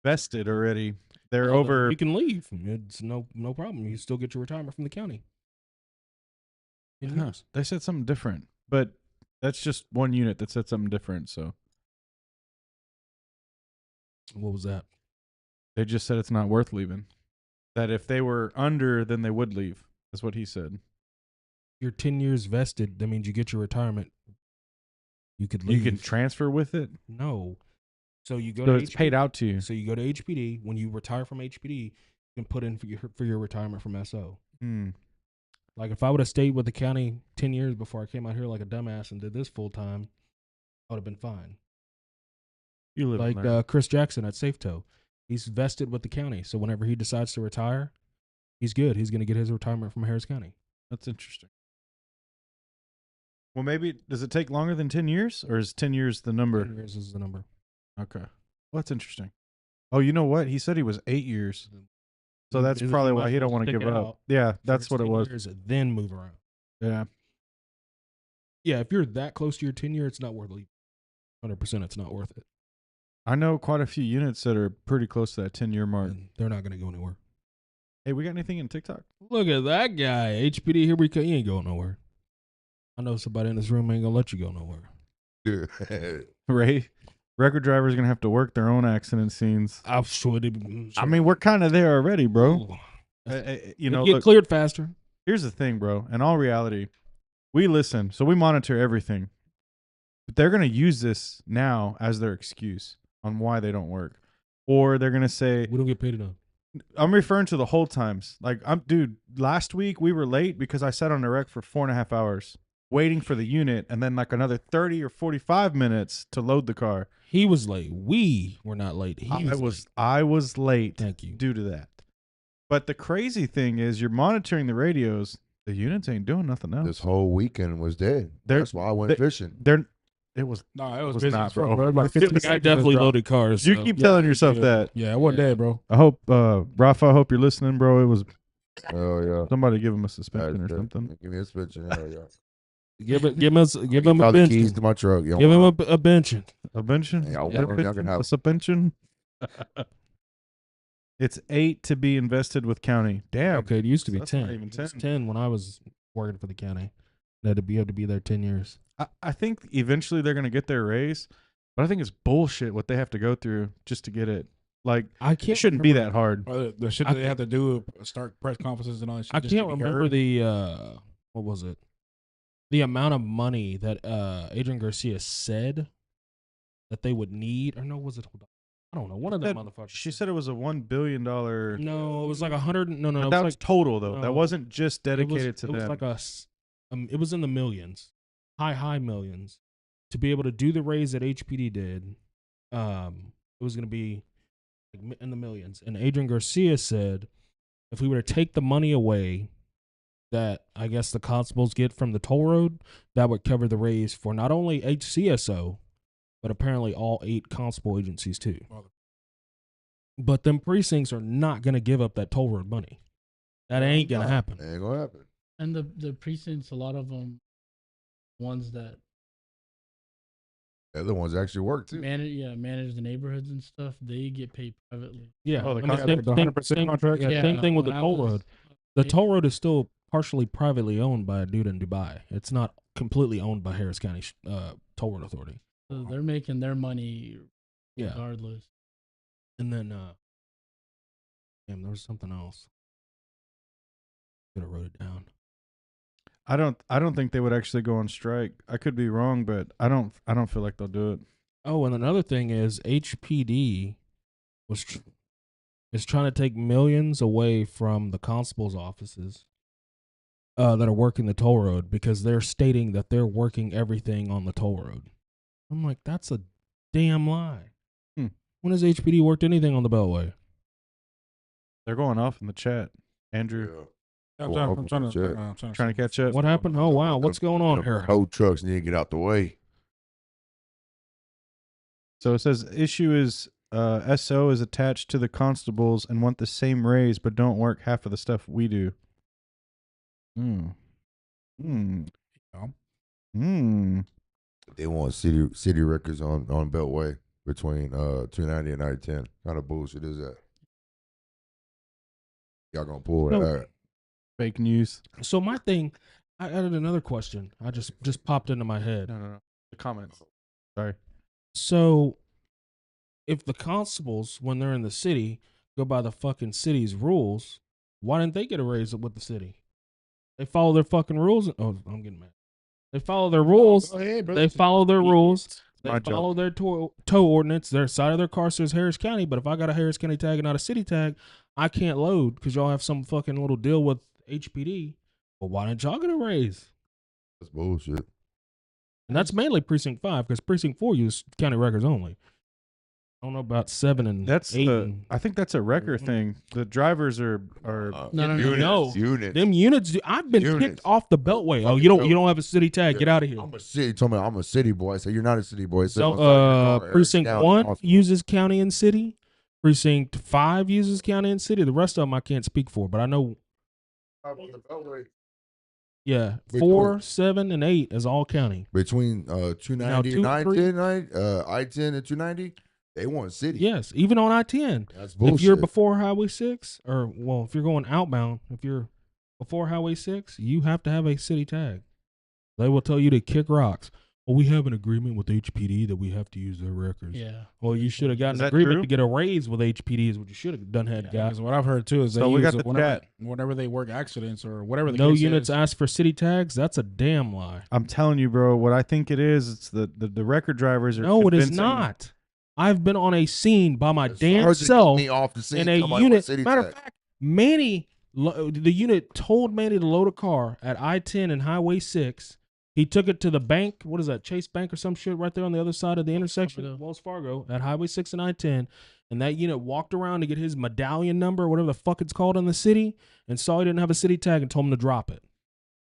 vested already. They're well, over. You can leave. It's no problem. You still get your retirement from the county. In Huh. years. They said something different, but that's just one unit that said something different. So What was that? they just said it's not worth leaving. That if they were under, then they would leave. That's what he said. You're 10 years vested. That means you get your retirement. You could You leave. can transfer with it, No. So you go so to it's HPD. paid out to you. So you go to HPD. When you retire from HPD, you can put in for your retirement from SO. Hmm. Like if I would have stayed with the county 10 years before I came out here like a dumbass and did this full time, I would have been fine. You live Like there. Chris Jackson at Safetow. He's vested with the county. So whenever he decides to retire, he's good. He's going to get his retirement from Harris County. That's interesting. Well, maybe does it take longer than 10 years, or is 10 years the number? 10 years is the number. Okay. Well, that's interesting. Oh, you know what? He said he was 8 years. So that's Is it probably you why might he as don't well want to stick give it up. out Yeah, for that's his what it 10 was. years, then move around. Yeah. Yeah, if you're that close to your tenure, it's not worth leaving. 100%, it's not worth it. I know quite a few units that are pretty close to that 10-year mark. And they're not going to go anywhere. Hey, we got anything in TikTok? Look at that guy. HPD, here we come. He ain't going nowhere. I know somebody in this room ain't going to let you go nowhere. Ray, record drivers going to have to work their own accident scenes. I'm sure. I mean, we're kind of there already, bro. Ooh. You know, get look, cleared faster. here's the thing, bro. In all reality, we listen, so we monitor everything. But they're going to use this now as their excuse on why they don't work. Or they're going to say, We don't get paid enough. I'm referring to the whole times. Like, dude, last week we were late because I sat on the wreck for 4.5 hours waiting for the unit, and then like another 30 or 45 minutes to load the car. He was late. We were not late. He was late. I was late Thank you. due to that. But the crazy thing is, you're monitoring the radios. The units ain't doing nothing else. This whole weekend was dead. They're- That's why I went they- fishing. It was. No, it was Was busy not, as fuck, bro. bro. Like It 50 was- I guys definitely just loaded cars. You so. keep telling yourself yeah. that. Yeah, one day, bro. I hope, Rafa. I hope you're listening, bro. It was Oh yeah. somebody give him a suspension or That's it. something. Give me a suspension. Hell yeah. Give him a Got the keys bench. to my truck. You Give him want a benching. A pension? Hey, I want A one, y'all can have a it. suspension? It's 8 to be invested with county. Damn. Okay, it used to be That's 10. not even It was 10. 10 when I was working for the county. They had to be able to be there 10 years. I think eventually they're gonna get their raise, but I think it's bullshit what they have to go through just to get it. Like I it can't. shouldn't be that hard. The shit I that they have to do, start press conferences and all that shit. I just to can't be remember heard. the what was it? The amount of money that Adrian Garcia said that they would need, or no, was it? Hold on. I don't know. One of them motherfuckers. She said it was a $1 billion. no. It was like 100. No, But it that was was like total though. no. That wasn't just dedicated to it was them. like it was in the millions, high millions, to be able to do the raise that HPD did. It was going to be like in the millions. And Adrian Garcia said, if we were to take the money away that I guess the constables get from the toll road, that would cover the raise for not only HCSO, but apparently all 8 constable agencies too. But them precincts are not going to give up that toll road money. That ain't going to happen. Ain't gonna happen. And the precincts, a lot of them, ones that The other ones actually work too. manage the neighborhoods and stuff, they get paid privately. Yeah. Oh, the I mean, contract, the 100% contract? Yeah, same thing with the when I toll was- road. The toll road is still partially privately owned by a dude in Dubai. It's not completely owned by Harris County Toll Road Authority. So they're making their money Yeah. regardless. And then, damn, there was something else. Could have wrote it down. I don't think they would actually go on strike. I could be wrong, but I don't feel like they'll do it. Oh, and another thing is HPD is trying to take millions away from the constables' offices that are working the toll road because they're stating that they're working everything on the toll road. I'm like, that's a damn lie. When has HPD worked anything on the Beltway? They're going off in the chat. Andrew I'm trying trying to catch up. What happened? Oh, wow. What's going on here? Tow trucks need to get out the way. So it says issue is SO is attached to the constables and want the same raise but don't work half of the stuff we do. They want city records on Beltway between 290 and I-10. Kind of bullshit is that? Y'all gonna pull No. that? Fake news. So my thing, I added another question. I just popped into my head. No. The comments. Sorry. So, if the constables, when they're in the city, go by the fucking city's rules, why didn't they get a raise with the city? They follow their fucking rules. Oh, I'm getting mad. They follow their rules. They follow their rules. They my job. follow their tow ordinance. Their side of their car says Harris County, but if I got a Harris County tag and not a city tag, I can't load because y'all have some fucking little deal with HPD. Well, why didn't y'all get a raise? That's bullshit. And that's mainly Precinct 5 because Precinct 4 uses county records only. I don't know about 7 and That's 8. I think that's a record thing. The drivers are No. Units. Them units, I've been Units. kicked off the Beltway. Oh, Fucking you Beltway. don't have a city tag. Get out of here. I'm a city. Told me I'm a city boy. I said you're not a city boy. It said So, on the side of your car, Harris Precinct County 1 Hospital. uses county and city. Precinct 5 uses county and city. The rest of them I can't speak for, but I know, yeah, Which 4, one? 7, and 8 is all county. Between 290 and 2, 3. I-10 and 290, they want city. Yes, even on I-10. That's bullshit. If you're before Highway 6, or, well, if you're going outbound, if you're before Highway 6, you have to have a city tag. They will tell you to kick rocks. Well, we have an agreement with HPD that we have to use their records. Yeah. Well, you should have gotten Is an that agreement true? to get a raise with HPD is what you should have done, head guy. Because what I've heard too is they So we use got it the whenever, chat. whenever they work accidents or whatever the No case units is. ask for city tags. That's a damn lie. I'm telling you, bro, what I think it is, it's the record drivers are No, it is convincing- not. I've been on a scene by my The damn sergeant self kicked me off the scene, in a come on, unit. city Matter of tag. fact, Manny, the unit told Manny to load a car at I-10 and Highway 6 He took it to the bank. What is that? Chase Bank or some shit right there on the other side of the intersection Fargo. of Wells Fargo at Highway 6 and I-10. And that unit walked around to get his medallion number, whatever the fuck it's called in the city, and saw he didn't have a city tag and told him to drop it.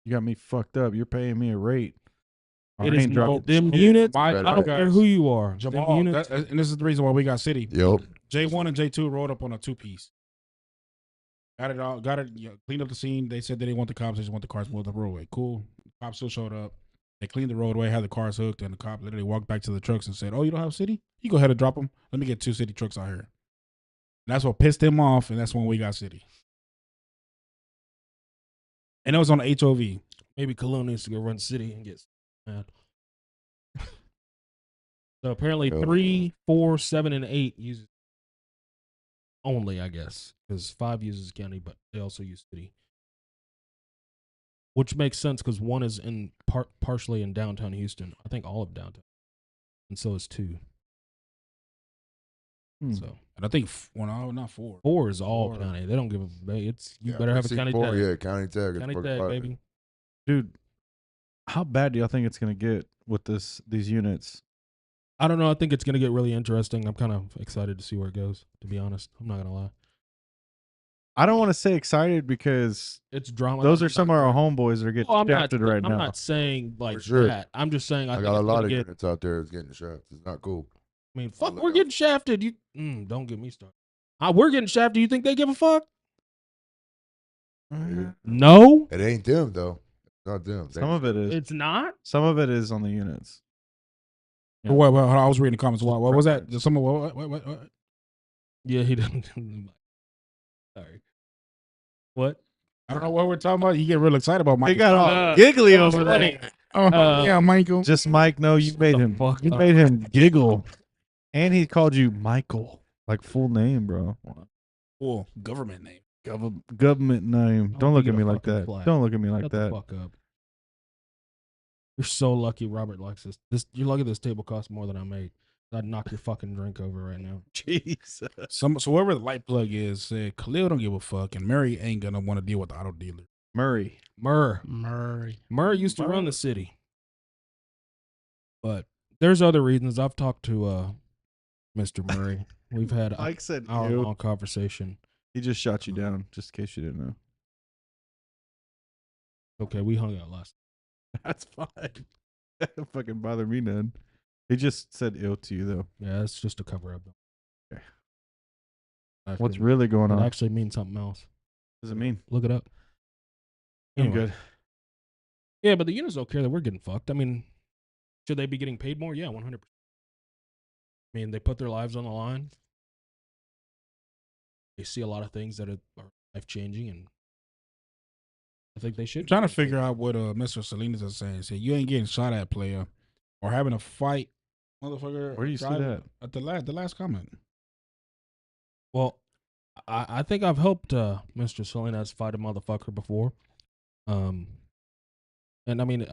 You got me fucked up. You're paying me a rate. It I is ain't not dropping them shit. units. My- I don't my care guys, who you are. Them Jamal, units. and this is the reason why we got City. Yep. J1 and J2 rolled up on a 2-piece. Got it all. Got it. Cleaned up the scene. They said they didn't want the cops. They just want the cars moved up the roadway. Cool. Cops still showed up. They cleaned the roadway, had the cars hooked, and the cop literally walked back to the trucks and said, "Oh, you don't have City? You go ahead and drop them. Let me get 2 City trucks out here." And that's what pissed him off, and that's when we got City. And it was on the HOV. Maybe Cologne needs to go run city and get mad. So apparently Yeah. 3, 4, 7, and 8 uses only, I guess, because 5 uses county, but they also use city. Which makes sense because 1 is in partially in downtown Houston. I think all of downtown, and so is 2. So And I think, not 4. 4 is all 4. county. They don't give a. It's you Yeah, better have a precinct county 4, tag. Yeah, county tag. County It's tag, fucking baby. Dude, how bad do y'all think it's gonna get with these units? I don't know. I think it's gonna get really interesting. I'm kind of excited to see where it goes. To be honest, I'm not gonna lie. I don't want to say excited because It's drama. those are some of our homeboys that are getting I'm not. shafted right I'm now. not saying like sure. that. I'm just saying I, I think got a it's lot gonna of get. units out there that's getting shafted. It's not cool. I mean, fuck, look we're out. getting shafted. You don't get me started. We're getting shafted. You think they give a fuck? No, It ain't them though. It's not them. Some of it is. it's not. Some of it is on the units. Yeah. What, I was reading the comments. What was that? preference. Some what? Yeah, he doesn't. Sorry. What? I don't know what we're talking about. You get real excited about Mike. They got all Uh, giggly that was over funny. there. Oh, yeah, Michael. Just Mike, no, you made the him. fuck You up. made him giggle, and he called you Michael, like full name, bro. Cool. Government name. Government name. I'll Don't look beat at a me like fucking that. flag. Don't look at me like Shut that. the fuck up. You're so lucky Robert likes this. You're lucky this table costs more than I make. I'd knock your fucking drink over right now. Jesus. So whoever the light plug is said Khalil don't give a fuck, and Mary ain't gonna want to deal with the auto dealer. Murray. Murray. Murray used to run the city. But there's other reasons. I've talked to Mr. Murray. We've had an Mike said hour-long conversation. He just shot you down, just in case you didn't know. Okay, we hung out last. That's fine. That don't fucking bother me none. He just said ill to you though. Yeah, it's just a cover-up. Okay. Actually, What's really going it on? actually means something else. What does it mean? Look it up. I'm Anyway. good. Yeah, but the units don't care that we're getting fucked. I mean, should they be getting paid more? Yeah, 100%. I mean, they put their lives on the line. They see a lot of things that are life-changing, and I think they should. I'm trying to figure out what Mr. Salinas is saying. Say you ain't getting shot at, player, or having a fight, motherfucker. Where do you see driving- that? At the last comment. Well, I think I've helped Mr. Salinas fight a motherfucker before. And I mean,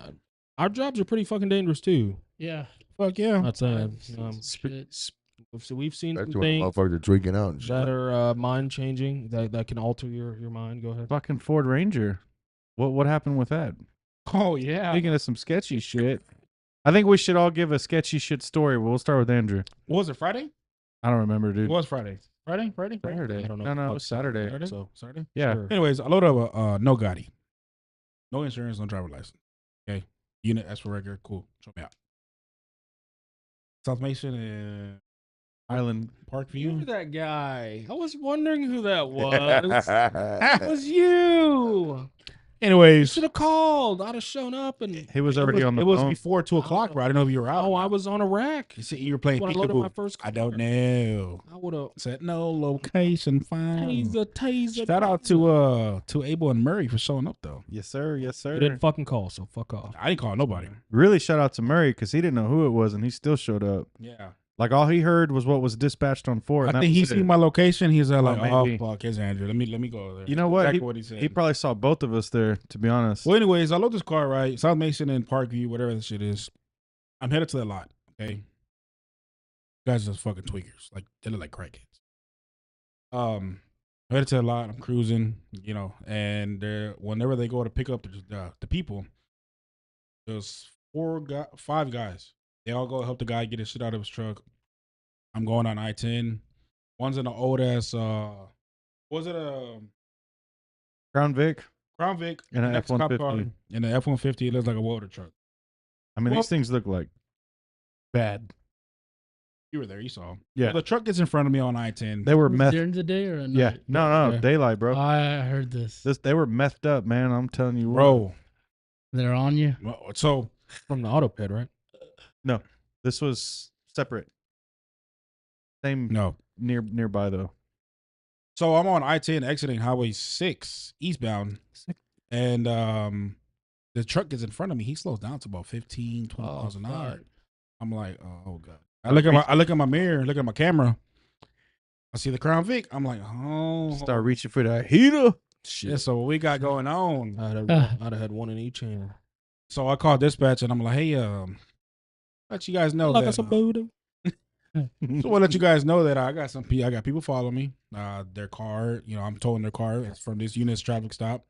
our jobs are pretty fucking dangerous too. Yeah. Fuck yeah. Not saying. I've seen shit. So we've seen That's some when things motherfuckers are tweaking out and shit. that are mind changing that can alter your mind. Go ahead. Fucking Ford Ranger. What happened with that? Oh yeah. Speaking of some sketchy shit, I think we should all give a sketchy shit story. We'll start with Andrew. What was it, Friday? I don't remember, It dude. was Friday. Friday? Saturday. I don't know. No, it Fuck was Saturday. Saturday? So Saturday? Yeah. sure. Anyways, I loaded up a no Gotti. No insurance, no driver license. Okay. Unit as for record. Cool. Show me out. South Mason and Island. Parkview. that guy. I was wondering who that was. It was you. You Anyways, should have called. I'd have shown up and. He was already on the it was phone. before 2:00, bro. I didn't know if you were out. Oh, I was on a rack. You see, you were playing When I loaded my peekaboo. first I don't car. know. I would have. Said no location found. Taser. Shout out to Abel and Murray for showing up though. Yes, sir. Yes, You sir. didn't fucking call, so fuck off. I didn't call nobody. Really shout out to Murray because he didn't know who it was and he still showed up. Yeah. Like all he heard was what was dispatched on 4. and I that think he was it. seen my location. He's like, oh maybe. fuck, here's Andrew. Let me go there. You know what? Exactly what he said. He probably saw both of us there, to be honest. Well, anyways, I load this car, right? South Mason and Parkview, whatever the shit is. I'm headed to that lot, okay? Guys are just fucking tweakers. Like, they look like crackheads. I'm headed to the lot. I'm cruising, and whenever they go to pick up the people, There's 5 guys. They all go help the guy get his shit out of his truck. I'm going on I-10. One's in an old ass. Was it a Crown Vic Crown Vic? and an Next cop car, F-150. and the F-150 looks like a welder truck. I mean, Well- these things look like bad. You were there. You saw. Yeah. Well, the truck gets in front of me on I-10. They were Was meth. during the day or at Yeah. night? No, Yeah. daylight, bro. I heard this. They were methed up, man. I'm telling you, what. Bro. They're on you. So From the auto pit, right? No, this was separate. Same no. nearby though. So I'm on I-10 exiting Highway 6 eastbound, and the truck gets in front of me. He slows down to about 15, 20 miles an hour. fuck. I'm like, oh god. I look at my mirror, look at my camera. I see the Crown Vic. I'm like, oh. Start reaching for that heater. Shit. Yeah, so what we got going on? I'd have had one in each hand. So I called dispatch and I'm like, hey, let you guys know Like that. us a booty. So we'll let you guys know that I got people following me. Their car, I'm towing their car. It's from this unit's traffic stop,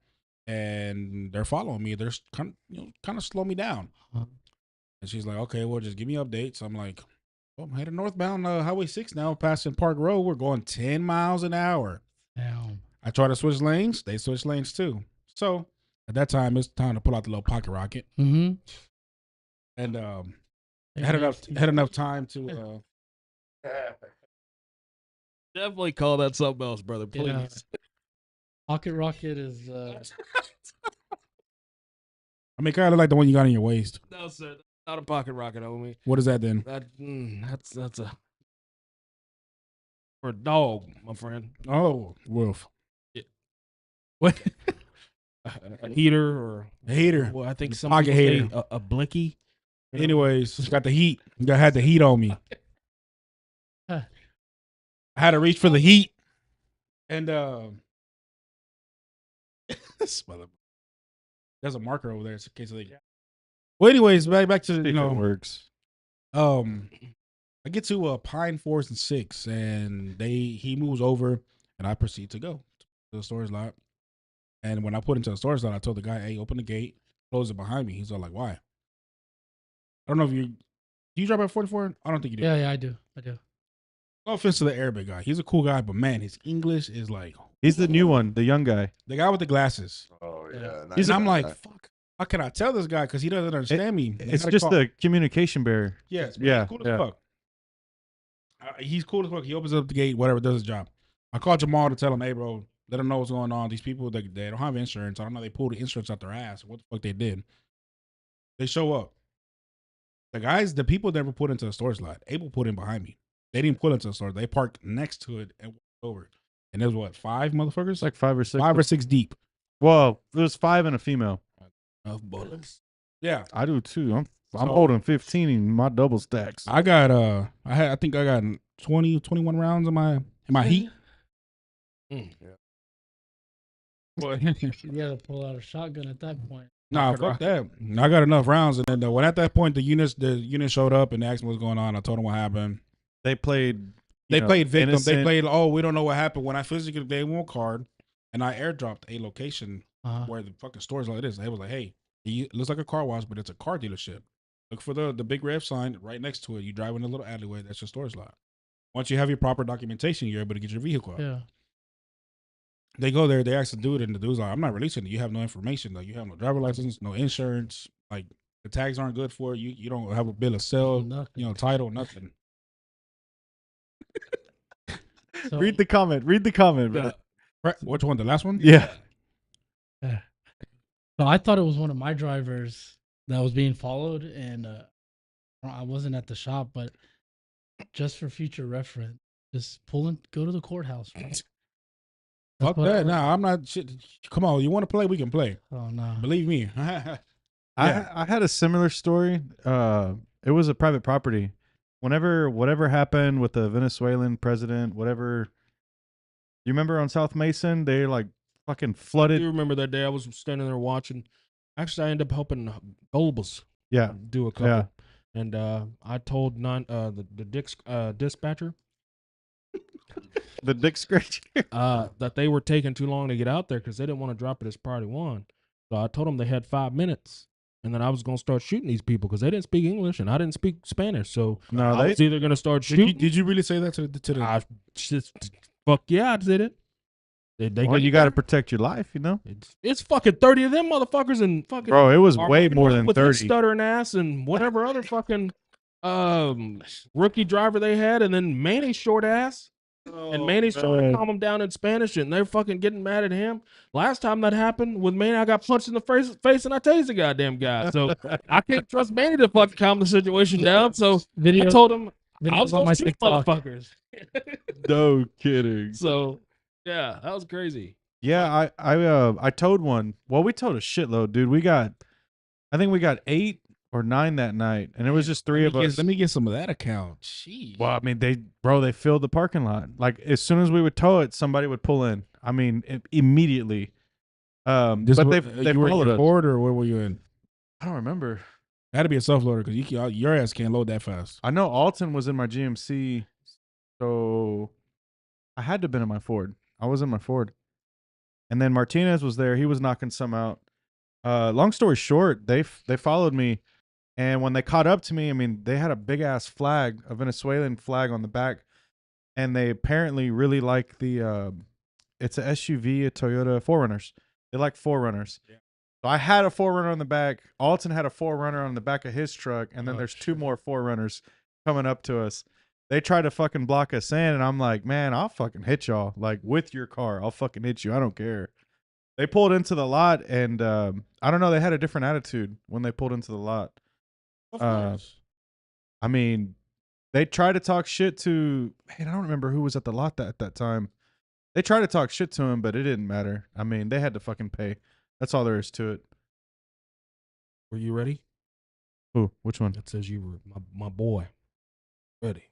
and they're following me. They're kind of slow me down. Uh-huh. And she's like, okay, well, just give me updates. I'm like, well, I'm heading northbound Highway 6 now, passing Park Road. We're going 10 miles an hour. Damn. I try to switch lanes. They switch lanes too. So at that time, it's time to pull out the little pocket rocket. Mm-hmm. And I had enough time to. Definitely call that something else, brother. Please. Pocket rocket is I mean, kind of like the one you got in your waist. No, sir. Not a pocket rocket, homie. What is that then? That's a for a dog, my friend. Oh, wolf. What? a heater or A heater. Well, I think some Pocket people say heater. a blicky. You know? Anyways, got the heat. Had the heat on me. I had to reach for the heat, and this mother. There's a marker over there in case they. Well, anyways, back to If it works. I get to Pine Forest and 6, and he moves over, and I proceed to go to the storage lot. And when I put into the storage lot, I told the guy, "Hey, open the gate, close it behind me." He's all like, "Why?" I don't know if do you drive at 44? I don't think you do. yeah, I do. No offense to the Arabic guy. He's a cool guy, but man, his English is like He's the new one, the young guy. the guy with the glasses. Oh Yeah. yeah. And I'm like, fuck. How can I tell this guy? Because he doesn't understand me. And I It's gotta just call- the communication barrier. Yes, Yeah, he's cool yeah. as fuck. He's cool as fuck. He opens up the gate, whatever, does his job. I called Jamal to tell him, hey, bro, let him know what's going on. These people, they don't have insurance. I don't know. They pulled the insurance out their ass. What the fuck they did? They show up. The people never put into the storage lot. Abel put in behind me. They didn't pull into the storage. They parked next to it and walked over. And there's what, 5 motherfuckers? It's like 5 or 6. 5 or 6 deep. Well, there's 5 and a female. Of bullets. Yeah. I do too. I'm So- holding 15 in my double stacks. I got I think I got 21 rounds in my heat. Boy. You gotta pull out a shotgun at that point. Nah, fuck that. I got enough rounds, and then when at that point the unit showed up and asked me what's going on, I told them what happened. They played. They played victim. They innocent. played. Oh, we don't know what happened. When I physically gave them a card, and I airdropped a location Uh-huh. where the fucking storage lot is. They was like, hey, it looks like a car wash, but it's a car dealership. Look for the big red sign right next to it. You drive in a little alleyway. That's your storage lot. Once you have your proper documentation, you're able to get your vehicle out. Yeah. They go there, they ask the dude, and the dude's like, I'm not releasing it. You have no information. Like, you have no driver license, no insurance. Like, the tags aren't good for it. You don't have a bill of sale, Nothing. title, nothing. So, Read the comment. Read the comment. The- Right. Which one? The last one? Yeah. so I thought it was one of my drivers that was being followed, and I wasn't at the shop, but just for future reference, just go to the courthouse. bro. That's Fuck what that. Nah, I'm not. Shit. Come on. You want to play? We can play. Oh no. Believe me. I had a similar story. It was a private property. Whatever happened with the Venezuelan president, whatever. You remember on South Mason, they like fucking I flooded. do remember that day I was standing there watching. Actually, I ended up helping Gulbus Yeah, do a couple. yeah. And I told the dispatcher The dick scratcher. that they were taking too long to get out there because they didn't want to drop it as priority one. So I told them they had 5 minutes. and then I was gonna start shooting these people because they didn't speak English and I didn't speak Spanish. So No, I they was either gonna start shooting. Did you really say that to the? I just fuck yeah, I did it. They well, you got to protect your life, you know. it's fucking 30 of them motherfuckers and fucking Bro, it was Our way buddy more than with his 30. stuttering ass and whatever other fucking rookie driver they had, and then Manny's short ass. And Manny's trying to calm him down in Spanish, and they're fucking getting mad at him. Last time that happened with Manny, I got punched in the face and I tased the goddamn guy. So I can't trust Manny to fucking calm the situation down. So I told him I was on gonna my shoot TikTok. motherfuckers. No kidding. So yeah, that was crazy. Yeah, I towed one. Well, we towed a shitload, dude. I think we got 8 or 9 that night, and it was just 3 of us. Let me get some of that account. Jeez. Well, I mean, they filled the parking lot. Like as soon as we would tow it, somebody would pull in. I mean, immediately. But they you were followed in us. Ford or where were you in? I don't remember. That'd be a self loader because your ass can't load that fast. I know Alton was in my GMC, so I had to have been in my Ford. I was in my Ford. And then Martinez was there. He was knocking some out. Long story short, they followed me, and when they caught up to me, I mean, they had a big ass flag, a Venezuelan flag on the back, and they apparently really like the. It's a SUV, a Toyota 4Runners. They like 4Runners. Yeah. So I had a 4Runner on the back. Alton had a 4Runner on the back of his truck, and then there's 2 more 4Runners coming up to us. They try to fucking block us in, and I'm like, man, I'll fucking hit y'all. Like, with your car, I'll fucking hit you. I don't care. They pulled into the lot, and I don't know. They had a different attitude when they pulled into the lot. Of course. I mean, they tried to talk shit to. Man, I don't remember who was at the lot at that time. They tried to talk shit to him, but it didn't matter. I mean, they had to fucking pay. That's all there is to it. Were you ready? Ooh, which one? It says you were my boy. Ready.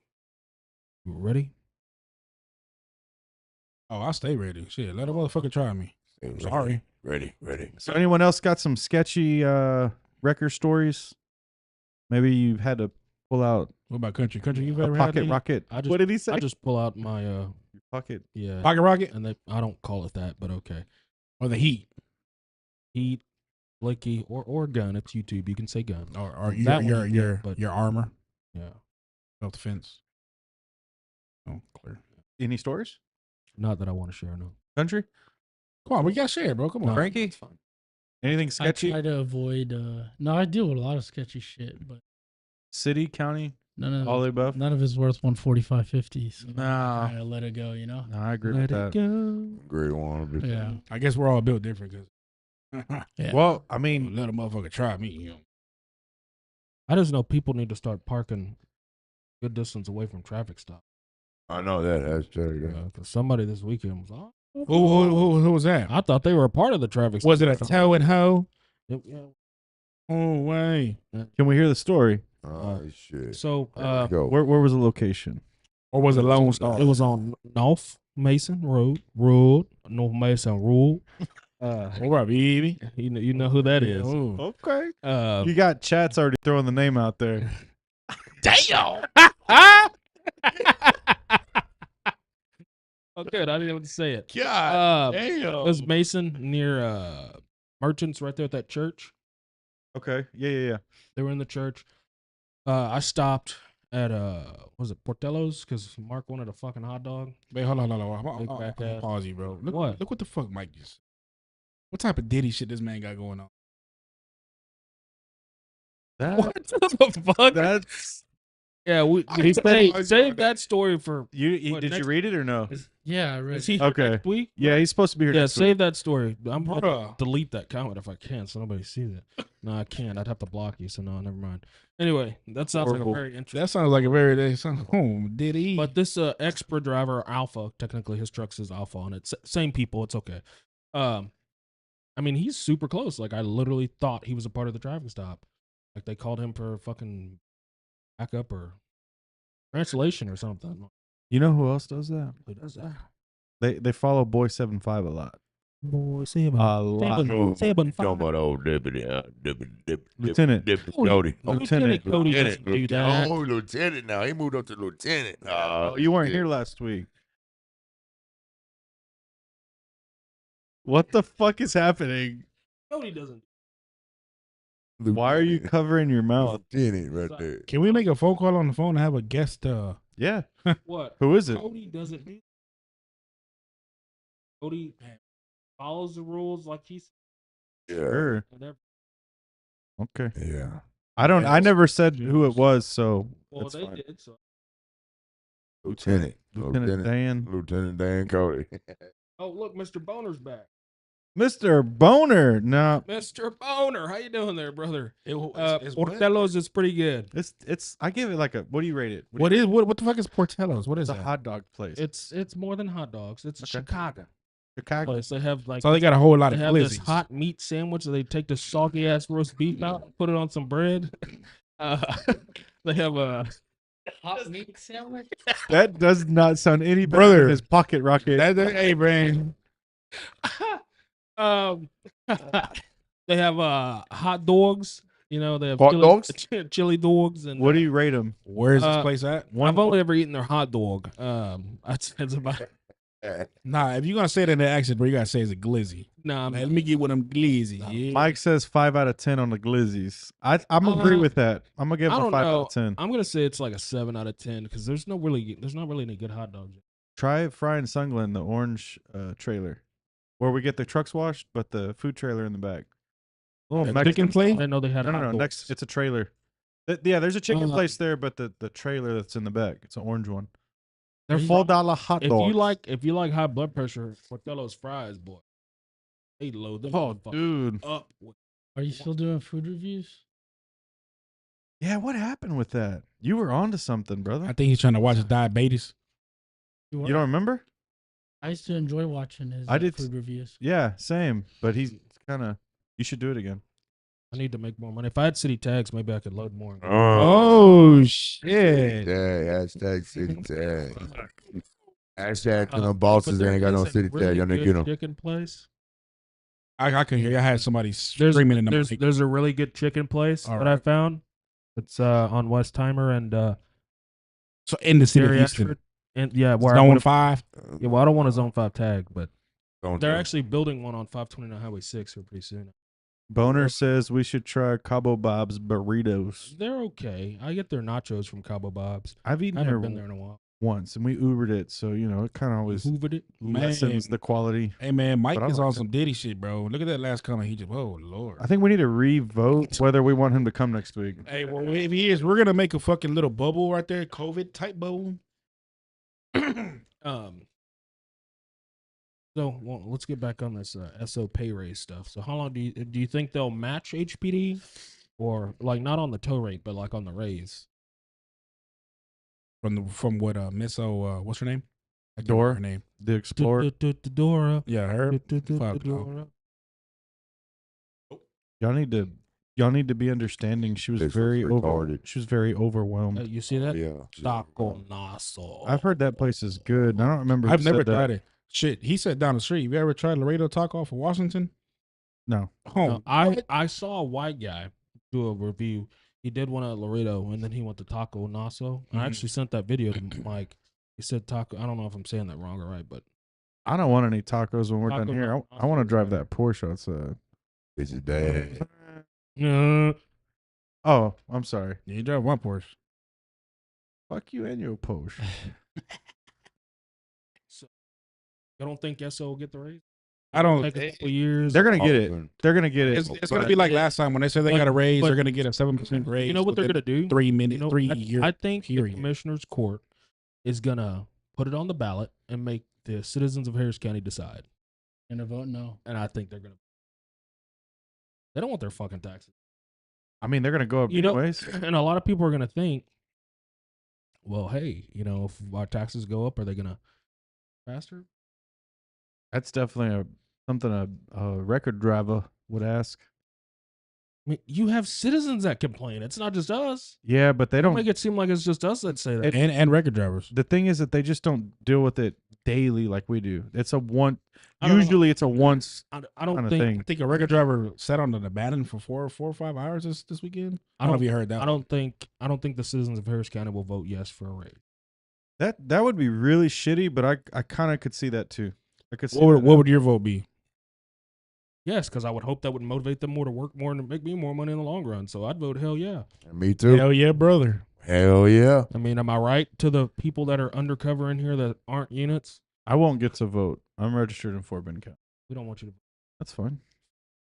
You ready? Oh, I'll stay ready. Shit, let a motherfucker try me. Ready, Sorry. ready. So anyone else got some sketchy wrecker stories? Maybe you've had to pull out What about country? Country, you've a ever had pocket any? rocket. I just- What did he say? I just pull out my Pocket. yeah, Pocket rocket and I don't call it that, but okay. or the heat Heat, blicky, or gun. It's YouTube. You can say gun. or That one, yeah, but- your armor, Yeah, self defense. Oh, clear. Any stories? not that I want to share. No, Country? Come on, we got share, bro. Come on, no, Frankie? it's fine. Anything I sketchy? try to avoid. No, I deal with a lot of sketchy shit, but City, county, none of all the above? none of it's worth 145.50. So Nah. I let it go. You know. No, I agree Let with it that. go. Great one. Yeah. I guess we're all built different because Yeah. Well, I mean, let a motherfucker try me. You know. I just know people need to start parking good distance away from traffic stops. I know that. That's true. Because somebody this weekend was like, Who was that? I thought they were a part of the traffic. Was it a stop. toe and hoe? Yeah. Oh way. can we hear the story? Oh, shit. So There we go. Where was the location? Or was it Lone Star? it was on North Mason Road, North Mason Road. What about baby? You know who that is. Ooh. Okay. Uh, You got chats already throwing the name out there. Damn. oh, good. I didn't even say it. God It damn. was Mason near Merchants, right there at that church. Okay. Yeah. They were in the church. I stopped at was it Portello's because Mark wanted a fucking hot dog. Wait, hold on. I'm Big gonna back ass. pause you, bro. Look What? Look what the fuck Mike just. What type of Diddy shit this man got going on? What the fuck? That's Yeah, save that story for. you. What, Did you next- read it or no? Yeah, I read. Is he Okay. here next week? Yeah, he's supposed to be here. Yeah, next week. save that story. I'm going to Bruh. delete that comment if I can, so nobody sees it. No, I can't. I'd have to block you. So no, never mind. Anyway, that sounds like a Horrible. very interesting. That sounds like a very Diddy. But this expert driver, Alpha, technically his truck says Alpha on it. Same people. It's okay. I mean, he's super close. Like I literally thought he was a part of the traffic stop. Like they called him for fucking backup or translation or something. You know who else does that? Who does that? They follow Boy 75 a lot. Boy, say A lot. Talking about old deputy, Lieutenant. Deputy Oh, Cody. Lieutenant Cody doesn't do that. Oh, lieutenant now. He moved up to lieutenant. Oh, you weren't here last week. What the fuck is happening? Cody doesn't. Why are you covering your mouth? Lieutenant right there. Can we make a phone call on the phone and have a guest? Yeah. What? Who is it? Cody doesn't do. Cody follows the rules like he's. Yeah. Sure. Okay. Yeah. I don't. I Yes. never said who it was, so Well, that's they fine. did. So. Lieutenant. Lieutenant Dan. Lieutenant Dan Cody. Oh, look, Mr. Boner's back. Mr. Boner. No, Mr. Boner, how you doing there, brother? It's what? Portello's is pretty good. it's. I give it like a. What do you rate it? What the fuck is Portello's? What is It's a that? hot dog place. It's more than hot dogs. It's a Okay. Chicago Chicago. place. They have like So they got a whole lot they of have this glizzies. hot meat sandwich. They take the salty ass roast beef out, put it on some bread. Uh, they have a Hot meat sandwich. That does not sound any better Brother. than his pocket rocket. Hey, man. um, they have hot dogs. You know, they have Hot chili, dogs? chili dogs, and What do you rate them? Where's this Uh, place at? I've only ever eaten their hot dog. That's about. Nah, if you're gonna say it in the accent, bro, you gotta say it's a glizzy. Nah, Man, let me get one of them glizzy. Yeah. Mike says 5 out of 10 on the glizzies. I'm agree with that. I'm gonna give I him a don't 5 know. out of 10. I'm gonna say it's like a 7 out of 10 because there's not really any good hot dogs. Try frying Sunglan, the orange trailer, where we get the trucks washed, but the food trailer in the back. Little A Mexican chicken I plate? didn't know they had. No, hot dogs. next it's a trailer. Yeah, there's a chicken Uh, place there, but the trailer that's in the back, it's an orange one. They're If- $4 hot If dogs. if you like high blood pressure, Portello's fries, boy, they load them. Oh, motherfuckers dude. up. With, Are you still doing food reviews? Yeah, what happened with that? You were onto something, brother. I think he's trying to watch his diabetes. You don't remember? I used to enjoy watching his I did food reviews. Yeah, same. But he's kind of. You should do it again. I need to make more money. If I had city tags, maybe I could load more. Oh shit! Tag, hashtag city tag. Hashtag Uh, them but bosses there ain't got no is a city really tag. Y'all need to good get them. chicken place. I can hear. I had somebody There's screaming in the there's mic. there's a really good chicken place All that I right. found. It's on Westheimer and So in the city of Gary Houston, Ashford. And yeah, where I Zone would've- 5. Yeah, well, I don't want a Zone 5 tag, but Don't they're you? actually building one on 529 Highway 6 here pretty soon. Boner says we should try Cabo Bob's burritos. They're okay. I get their nachos from Cabo Bob's. I've I eaten haven't there been there in a while. once, and we Ubered it, so it kind of always Hoovered it. lessens the quality. Hey man, Mike But I is like on it. some Diddy shit, bro. Look at that last comment. He just, oh lord. I think we need to re-vote whether we want him to come next week. Hey, well, if he is, we're gonna make a fucking little bubble right there, COVID type bubble. So well, let's get back on this SO pay raise stuff. So how long do you think they'll match HPD, or like not on the tow rate, but like on the raise? From what Miss O what's her name? I can't Dora? remember her name. The Explorer. Dora. Yeah, her. Fuck no. Dora. Y'all need to be understanding. She was This was very retarded. She was very overwhelmed. You see that? Yeah. Taco Naso. I've heard that place is good. I don't remember. I've who never said that. tried it. Shit, he said down the street. You ever tried Laredo taco off of Washington? No. Oh, No, I saw a white guy do a review. He did one at Laredo, and then he went to Taco Naso. And I Mhm. actually sent that video to Mike. He said taco. I don't know if I'm saying that wrong or right, but I don't want any tacos when we're done Taco here. Bell. I want to drive that Porsche outside. This is bad. Oh, I'm sorry. you drive one Porsche. Fuck you and your Porsche. I don't think SO will get the raise. I don't. Take a couple years. They're gonna get it. Often. They're gonna get it. It's gonna be like last time when they said they got a raise. but- They're gonna get a 7% raise. You know what they're within gonna do? 3 minutes, You know, 3 I, years. I think the period. commissioner's court is gonna put it on the ballot and make the citizens of Harris County decide. And a vote no. And I think they're gonna. They don't want their fucking taxes. I mean, they're gonna go up You know, anyways. and a lot of people are gonna think, well, hey, if our taxes go up, are they gonna faster? That's definitely something a record driver would ask. I mean, you have citizens that complain. It's not just us. Yeah, but they Don't don't. make it seem like it's just us that say that. and record drivers. The thing is that they just don't deal with it daily like we do. It's a one. I don't know. Usually, it's a once I don't kind of think. thing. I think a record driver sat on the Bannon for 4 or 5 hours this weekend. I don't know if you heard that. I don't think the citizens of Harris County will vote yes for a raise. That would be really shitty, but I kind of could see that too. I could see What that. would your vote be? Yes, because I would hope that would motivate them more to work more and make me more money in the long run. So I'd vote hell yeah. Me too. Hell yeah, brother. Hell yeah. I mean, am I right to the people that are undercover in here that aren't units? I won't get to vote. I'm registered in Fort Bend County. We don't want you to. That's fine.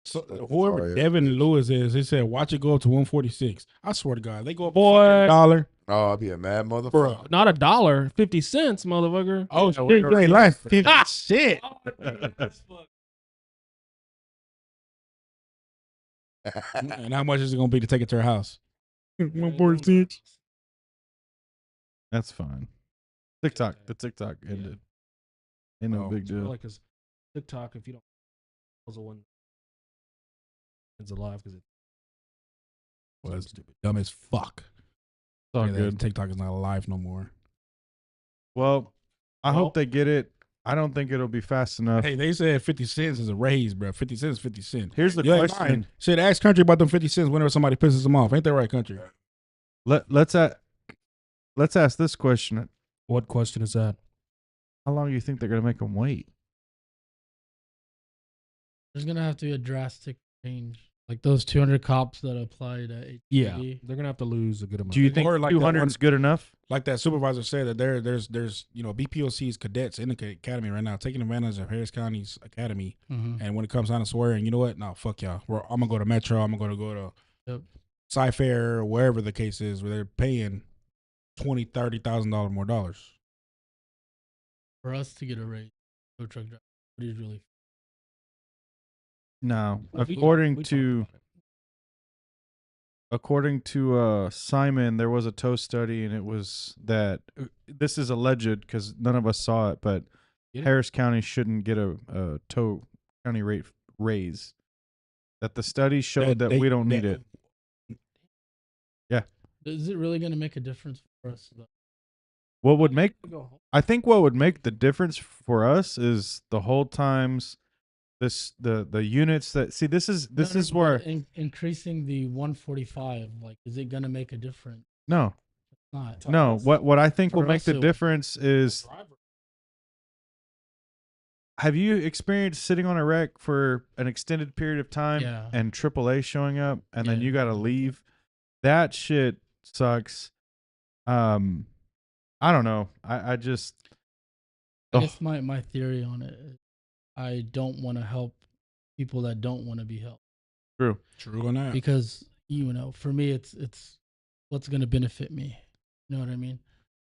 So whoever Sorry, Devin it's- Lewis is, he said, watch it go up to 146. I swear to God, they go up Boy. $1. Oh, I'd be a mad motherfucker. Bro. Not $1, 50 cents, motherfucker. Oh, Yeah, shit, we you already- ain't lying. 50 shit. And how much is it going to be to take it to her house? 146. That's fine. TikTok. The TikTok ended. Ain't no Oh, big deal. Like, because TikTok, if you don't, was one it's alive because it Was stupid. Dumb as fuck. It's all Yeah, that good. TikTok is not alive no more. Well, I Well- hope they get it. I don't think it'll be fast enough. Hey, they said 50 cents is a raise, bro. 50 cents, 50 cents. Here's the You ain't question. lying. Shit, ask country about them 50 cents whenever somebody pisses them off. Ain't that right, country? Let's ask this question. What question is that? How long do you think they're gonna make them wait? There's gonna have to be a drastic change, like those 200 cops that applied at HPD. Yeah, they're gonna have to lose a good amount. Do you think Or like that 200 is good enough? Like that supervisor said that there's BPOC's cadets in the academy right now taking advantage of Harris County's academy. Mhm. And when it comes down to swearing, you know what? No, fuck y'all. I'm gonna go to Metro. I'm gonna go to Yep. Sci-Fair or wherever the case is, where they're paying $20,000-$30,000 more dollars. For us to get a raise, tow truck driver, what do you really? No. We According talked to about it. Simon, there was a tow study, and it was that this is alleged because none of us saw it, but Get it? Harris County shouldn't get a tow county rate raise. That the study showed that we don't need it. Is it really gonna make a difference for us? Though? What would make We go home. I think what would make the difference for us is the whole times the units that see this is No, is but where increasing the 145, like, is it gonna make a difference? no It's not. no what I think will For make us, the it- difference is, have you experienced sitting on a wreck for an extended period of time Yeah. and AAA showing up and then Yeah. you got to leave? That shit sucks. I don't know. I just I Oh. guess my theory on it is I don't want to help people that don't want to be helped, true. True on that. because for me it's what's gonna benefit me. You know what I mean?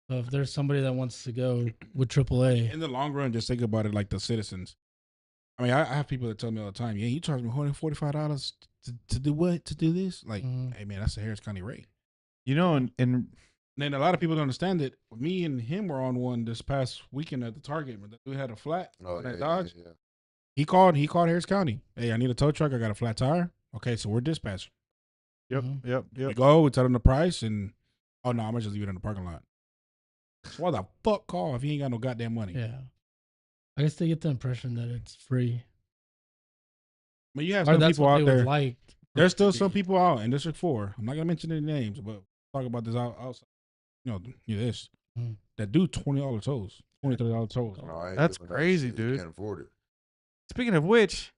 So if there's somebody that wants to go with AAA, In the long run, just think about it like the citizens. I mean, I have people that tell me all the time, yeah, you charge me $145 to do what? To do this? Like, Mhm. hey, man, that's the Harris County rate. You know, and And then a lot of people don't understand it. Me and him were on one this past weekend at the Target. But we had a flat Oh, on that yeah, Dodge. yeah. He called Harris County. Hey, I need a tow truck. I got a flat tire. Okay, so we're dispatching. yep, Mhm. yep, We yep. go, we tell them the price, and oh no, I'm gonna just leave it in the parking lot. So why the fuck call if he ain't got no goddamn money? yeah, I guess they get the impression that it's free. But you have Or some that's people what out they there. would like. There's still some people out in District 4. I'm not gonna mention any names, but talk about this outside. This Mhm. that do $20 tolls, $20-$30 tolls. No, I ain't That's doing that crazy, shit. You dude. Can't afford it. Speaking of which,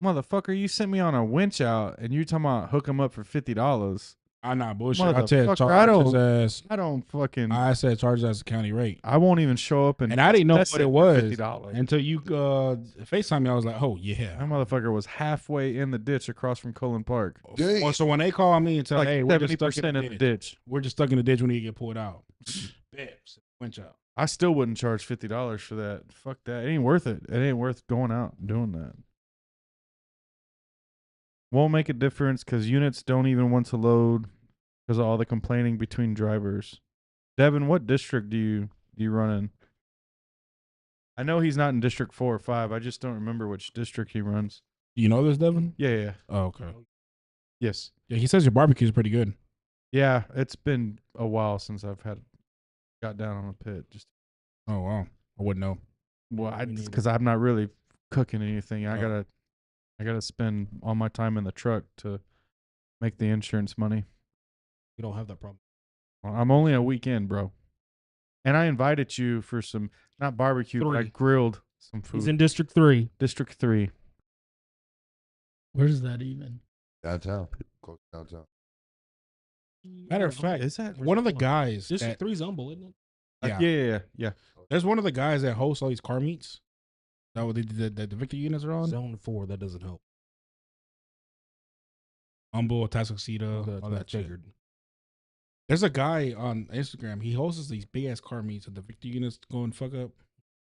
motherfucker, you sent me on a winch out, and you talking about hook them up for $50. I'm not bullshit. I Motherfucker, said I charge his don't- ass. I don't fucking. I said charge as a county rate, I won't even show up and and I didn't know test what it for was $50. until you FaceTime me. I was like, oh That yeah. motherfucker was halfway in the ditch across from Cullen Park. Dang. Well, so when they call me and tell, Like hey, we're just stuck 70% in in the ditch. We're just stuck in the ditch. We need to get pulled out. Bips, winch out. I still wouldn't charge $50 for that. Fuck that. It ain't worth it. It ain't worth going out and doing that. Won't make a difference because units don't even want to load because of all the complaining between drivers. Devin, what district do you run in? I know he's not in District 4 or 5. I just don't remember which district he runs. You know this, Devin? Yeah, yeah. Oh, okay. Yes. Yeah, he says your barbecue is pretty good. Yeah, it's been a while since I've got down on a pit. Just Oh wow, I wouldn't know. well, We need because I'm not really cooking anything. I Oh. gotta spend all my time in the truck to make the insurance money. We don't have that problem. Well, I'm only a weekend, bro. And I invited you for some not barbecue, but I 3. grilled some food. He's in District 3. District 3. Where's that even? Downtown. Close to downtown. Matter of fact, Is that one of the guys District that 3's humble, isn't it? yeah. There's one of the guys that hosts all these car meets. That what the Victor units are on. Zone 4, that doesn't help. Humble, Tascoxita, That's all what I that shit. figured. There's a guy on Instagram. He hosts these big ass car meets at the Victor units going fuck up,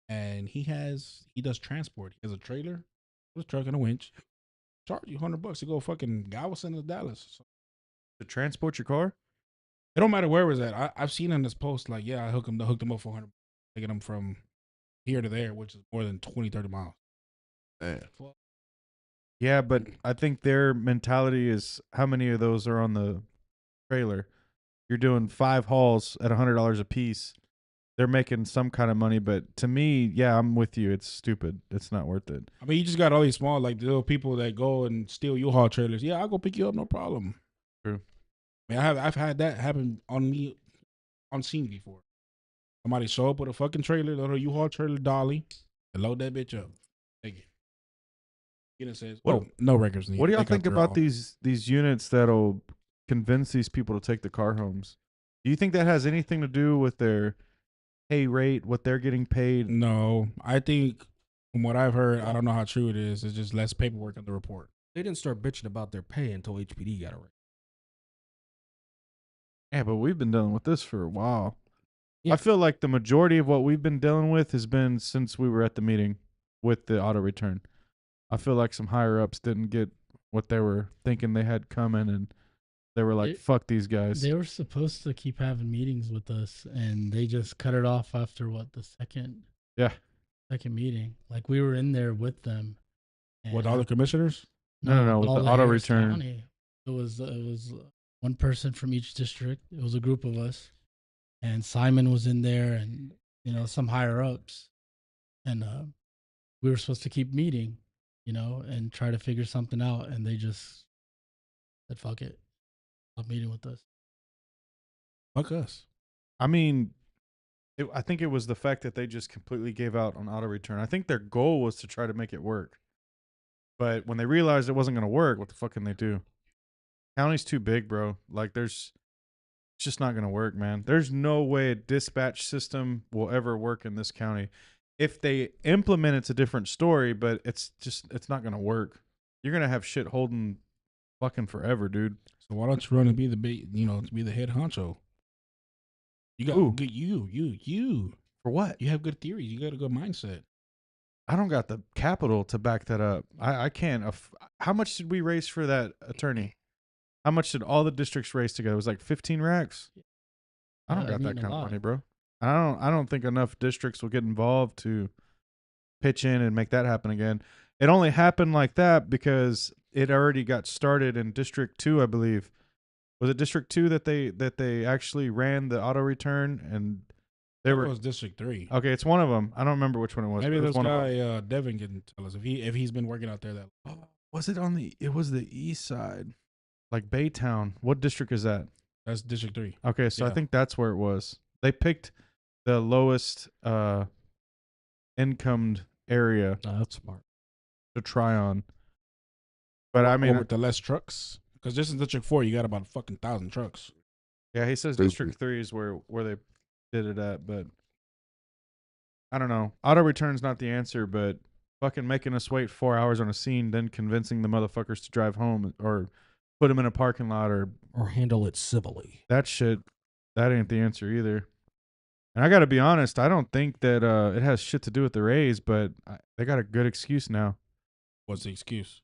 and he does transport. He has a trailer, with a truck and a winch. Charge you $100 to go fucking Galveston to Dallas. So To transport your car? it don't matter where it was at. I've seen in this post like, yeah, I hooked him up for $100, taking them from here to there, which is more than 20, 30 miles. Man. Yeah, but I think their mentality is how many of those are on the trailer? You're doing 5 hauls at $100 a piece. They're making some kind of money, but to me, yeah, I'm with you. It's stupid. It's not worth it. I mean, you just got all these small, like the little people that go and steal U-Haul trailers. Yeah, I'll go pick you up, no problem. True. I mean, I've had that happen on me on scene before. Somebody show up with a fucking trailer, little U-Haul trailer dolly, and load that bitch up. Take it. You know, says, What- "Oh, no records needed." What do y'all They got think their about own. these units that'll convince these people to take the car homes? Do you think that has anything to do with their pay rate, what they're getting paid? No, I think from what I've heard, I don't know how true it is. It's just less paperwork on the report. They didn't start bitching about their pay until HPD got around. Yeah, but we've been dealing with this for a while. Yeah. I feel like the majority of what we've been dealing with has been since we were at the meeting with the auto return. I feel like some higher ups didn't get what they were thinking they had coming, and they were like, "Fuck these guys." They were supposed to keep having meetings with us, and they just cut it off after the second meeting. Like we were in there with them. With all the commissioners? No, with all the auto Harris return. County. It was one person from each district. It was a group of us, and Simon was in there, and some higher ups, and we were supposed to keep meeting, and try to figure something out, and they just said, "Fuck it, stop meeting with us." Fuck us. I mean, I think it was the fact that they just completely gave out on auto return. I think their goal was to try to make it work. But when they realized it wasn't going to work, what the fuck can they do? County's too big, bro. Like, it's just not going to work, man. There's no way a dispatch system will ever work in this county. If they implement, it's a different story, but it's not going to work. You're going to have shit holding fucking forever, dude. So why don't you run and be the big, to be the head honcho? You got Ooh. good. You. For what? You have good theories. You got a good mindset. I don't got the capital to back that up. I can't. How much did we raise for that attorney? How much did all the districts raise together? It was like 15 racks. I don't Yeah, got I that mean, a kind of lot. money, bro. I don't think enough districts will get involved to pitch in and make that happen again. It only happened like that because it already got started in District 2, I believe. Was it District 2 that they actually ran the auto return, and they That were was District 3. okay? It's one of them. I don't remember which one it was. Maybe but it was this one of them. guy Devin can tell us if he's been working out there that. Was it on the? It was the east side, like Baytown. What district is that? That's District 3. Okay, so I Yeah. think that's where it was. They picked the lowest incomed area That's smart. to try on. But I mean, with the less trucks, because this is District 4, you got about fucking 1,000 trucks. yeah, he says Stupid. District 3 is where they did it at, but I don't know. Auto return's not the answer, but fucking making us wait 4 hours on a scene, then convincing the motherfuckers to drive home or put them in a parking lot or handle it civilly. that shit, that ain't the answer either. And I got to be honest, I don't think that it has shit to do with the raise, but they got a good excuse now. What's the excuse?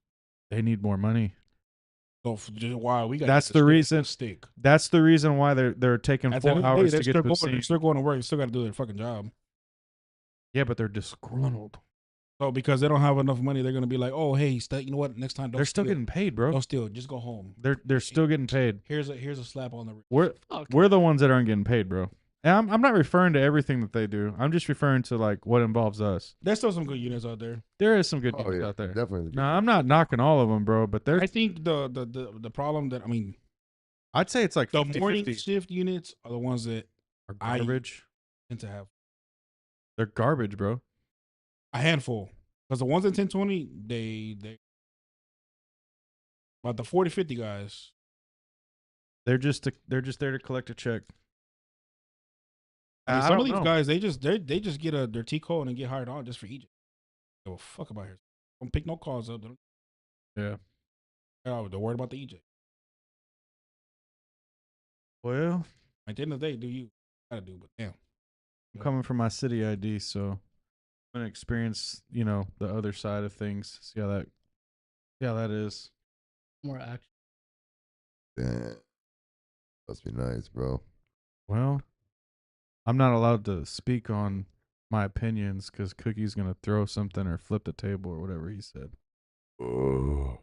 They need more money. So why we got? That's the reason. Stick. That's the reason why they're taking At the 4 end of the hours day, to get to the they're scene. still going to work. They still got to do their fucking job. Yeah, but they're disgruntled. So because they don't have enough money, they're gonna be like, "Oh, hey, you know what? Next time, don't They're still steal. getting paid, bro. Don't steal. Just go home. They're still getting paid. Here's a slap on the wrist." We're the ones that aren't getting paid, bro. And I'm not referring to everything that they do. I'm just referring to like what involves us. There's still some good units out there. There is some good Oh units yeah, out there. definitely. No, I'm not knocking all of them, bro. But I think the problem that I'd say it's like the 50, morning 50 shift units are the ones that are garbage. tend to have They're garbage, bro. a handful. Because the ones in 1020, they But the 40-50 guys, They're just there to collect a check. I mean, I some don't of these know. guys, they just get their T code and get hired on just for Egypt. They go fuck about here. Don't pick no calls up. Yeah. Oh, don't worry about the Egypt. Well, At the end of the day, do you gotta do? But damn, I'm coming from my city ID, so I'm gonna experience, the other side of things. See how that is. More action. Damn. Must be nice, bro. Well, I'm not allowed to speak on my opinions because Cookie's gonna throw something or flip the table or whatever he said. Oh.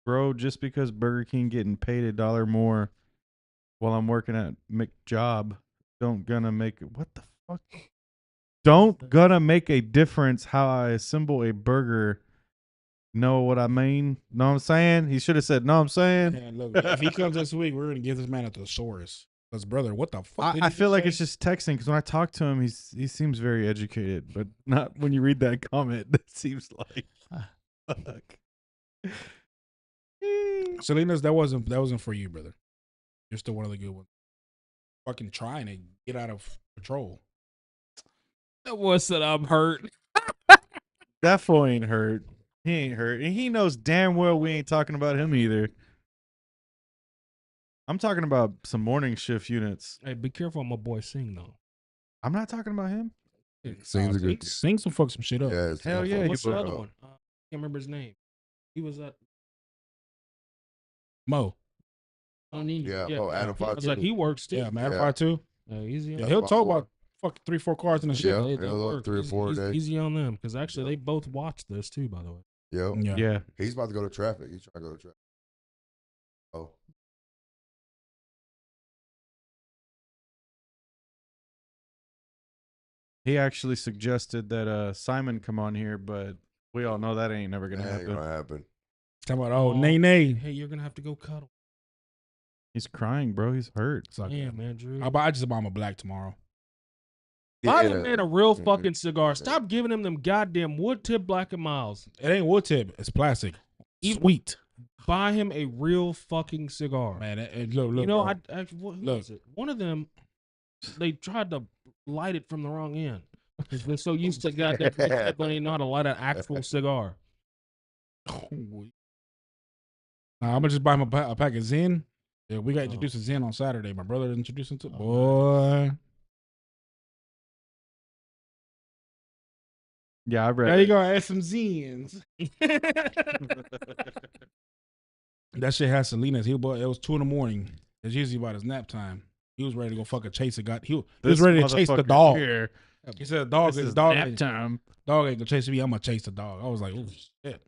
Bro, just because Burger King getting paid $1 more while I'm working at McJob, don't gonna make make a difference how I assemble a burger. Know what I mean? Know what I'm saying? He should have said, "Know what I'm saying?" man, look, if he comes this week, we're gonna give this man a thesaurus. Because brother, what the fuck? I feel like it's just texting because when I talk to him, he seems very educated, but not when you read that comment. That seems like fuck. Salinas. That wasn't for you, brother. You're still one of the good ones. Fucking trying to get out of control. That boy said I'm hurt. That fool ain't hurt. He ain't hurt, and he knows damn well we ain't talking about him either. I'm talking about some morning shift units. Hey, be careful on my boy Sing though. I'm not talking about him. Sings a good. Sing some fuck some shit up. Yeah, Hell yeah, What's he the was. other one? I can't remember his name. He was at. Mo. Yeah. Oh, Adam I Fox. was like, he works too. Yeah, man. Yeah. 5-2. Easy. Yeah, on he'll Five, talk four. about fucking 3-4 cars in the shit. Yeah. they he'll work. 3 or 4 a day. Easy on them because actually they both watch this too. By the way. Yep. Yeah. Yeah. He's about to go to traffic. He's trying to go to traffic. Oh. He actually suggested that Simon come on here, but we all know that ain't never gonna That ain't happen. gonna happen. Talking about nay nay. Hey, you're gonna have to go cuddle. He's crying, bro. He's hurt. Suck it. Damn, man, Drew. I just buy him a black tomorrow. Buy Yeah. that man a real fucking cigar. Stop giving him them goddamn wood tip Black and Miles. It ain't wood tip. It's plastic. Sweet. Buy him a real fucking cigar. Man, look. You know, bro. who Look. was it? One of them, they tried to light it from the wrong end. Because they're so used to goddamn, they don't know how to light an actual cigar. I'm gonna just buy him a pack of Zen. Yeah, we got introduced to Zen on Saturday. My brother introduced him to boy. Yeah, I read. There you go. Add some Zens. That shit has Salinas. It was 2 a.m. It's usually about his nap time. He was ready to go fucking chase a guy. He was ready to chase the motherfucker dog. here. He said, "Dog, This is dog, nap time. dog ain't gonna chase me. I'm gonna chase the dog." I was like, "Oh shit."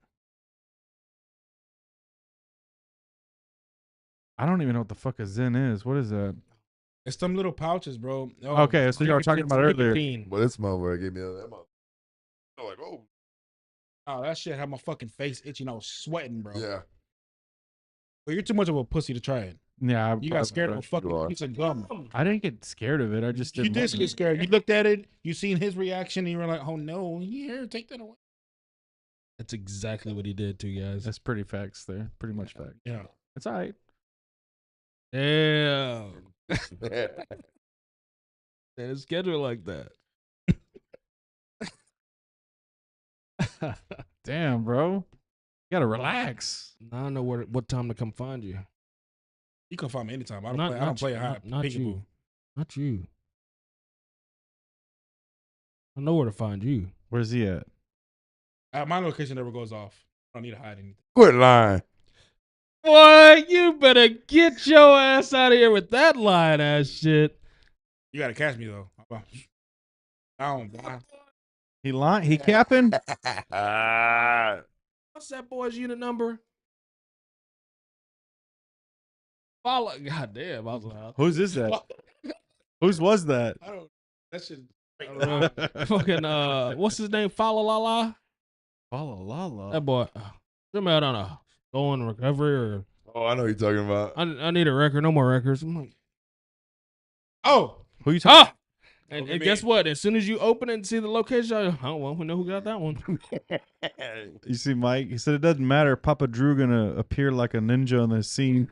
I don't even know what the fuck a Zen is. What is that? It's some little pouches, bro. Oh, Okay, so you were talking about earlier. Well, this motherfucker gave me that motherfucker. I'm like, oh. Oh, that shit had my fucking face itching. I was sweating, bro. Yeah. But you're too much of a pussy to try it. Yeah, You got scared of a You fucking are. piece of gum. I didn't get scared of it. I just You didn't. did want get it. scared. You looked at it. You seen his reaction, and you were like, "Oh no, here, take that away." That's exactly what he did too, guys. That's pretty facts there. Pretty much fact. Yeah. It's all right. Damn. And it's scheduled like that. Damn, bro. You gotta relax. Now I know what time to come find you. You can find me anytime. I don't Not- play. I not don't play you- a high not peekaboo. you. Not you. I know where to find you. Where's he at? My location never goes off. I don't need to hide anything. Quit lying. Boy, you better get your ass out of here with that lying ass shit. You gotta catch me though. I don't. He lying? He capping? What's that boy's unit number? Follow. God damn, I was loud. Whose is that? Whose was that? I don't. That shit. Fucking what's his name? Follow la la. Follow la That boy. Some out on a going recovery or Oh, I know what you're talking about. I need a record. No more records. I'm like, Who you talking? And guess what? As soon as you open it and see the location, oh well, we know who got that one. You see, Mike. He said it doesn't matter. Papa Drew gonna appear like a ninja on the scene.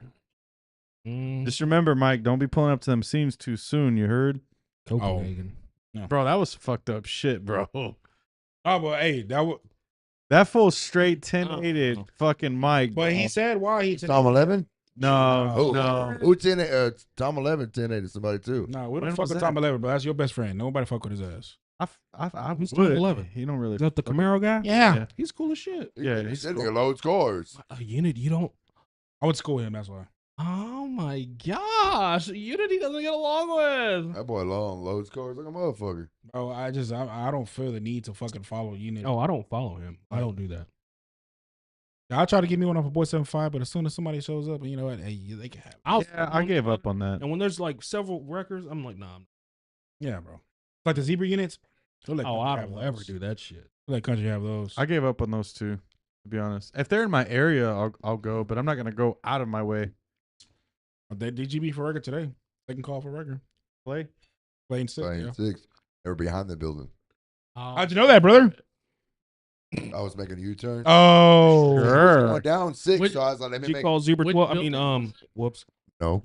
Mm, Just remember, Mike. Don't be pulling up to them scenes too soon. You heard, Copenhagen. bro? That was fucked up shit, bro. Oh, well, hey, that was. That fool straight 10-8'd fucking Mike. But he bro. said why he. Tom 11? No, Oh. no. Who 10? Tom 11 10 to somebody too. No, we When don't fuck was with that? Tom 11, but that's your best friend. Nobody fuck with his ass. I Who's would. Tom 11? He don't really. Is that the Camaro guy? Yeah. He's cool as shit. Yeah, He he's said cool. nigga loads cars. Unit, you don't. I went to school with him. That's why. Oh my gosh, Unity doesn't get along with. That boy long loads cars like a motherfucker. Bro, I don't feel the need to fucking follow Unit. Oh, I don't follow him. I don't do that. I'll try to get me one off of Boy 75, but as soon as somebody shows up, you know what? Hey, they can have it. Yeah, I gave up on that. And when there's like several records, I'm like, nah. Yeah, bro. Like the zebra units. They'll let Oh, country I have don't those. ever do that shit. They'll let country have those. I gave up on those two. To be honest, if they're in my area, I'll go, but I'm not gonna go out of my way. They DGB for record today. They can call for record. Play. Playing six. Playing Yeah. 6. They were behind the building. How'd you know that, brother? I was making a U-turn. Oh, Sure. Going down 6, Which- so I was like, let me Did you make. call Zebra Which 12? I building mean, whoops. No.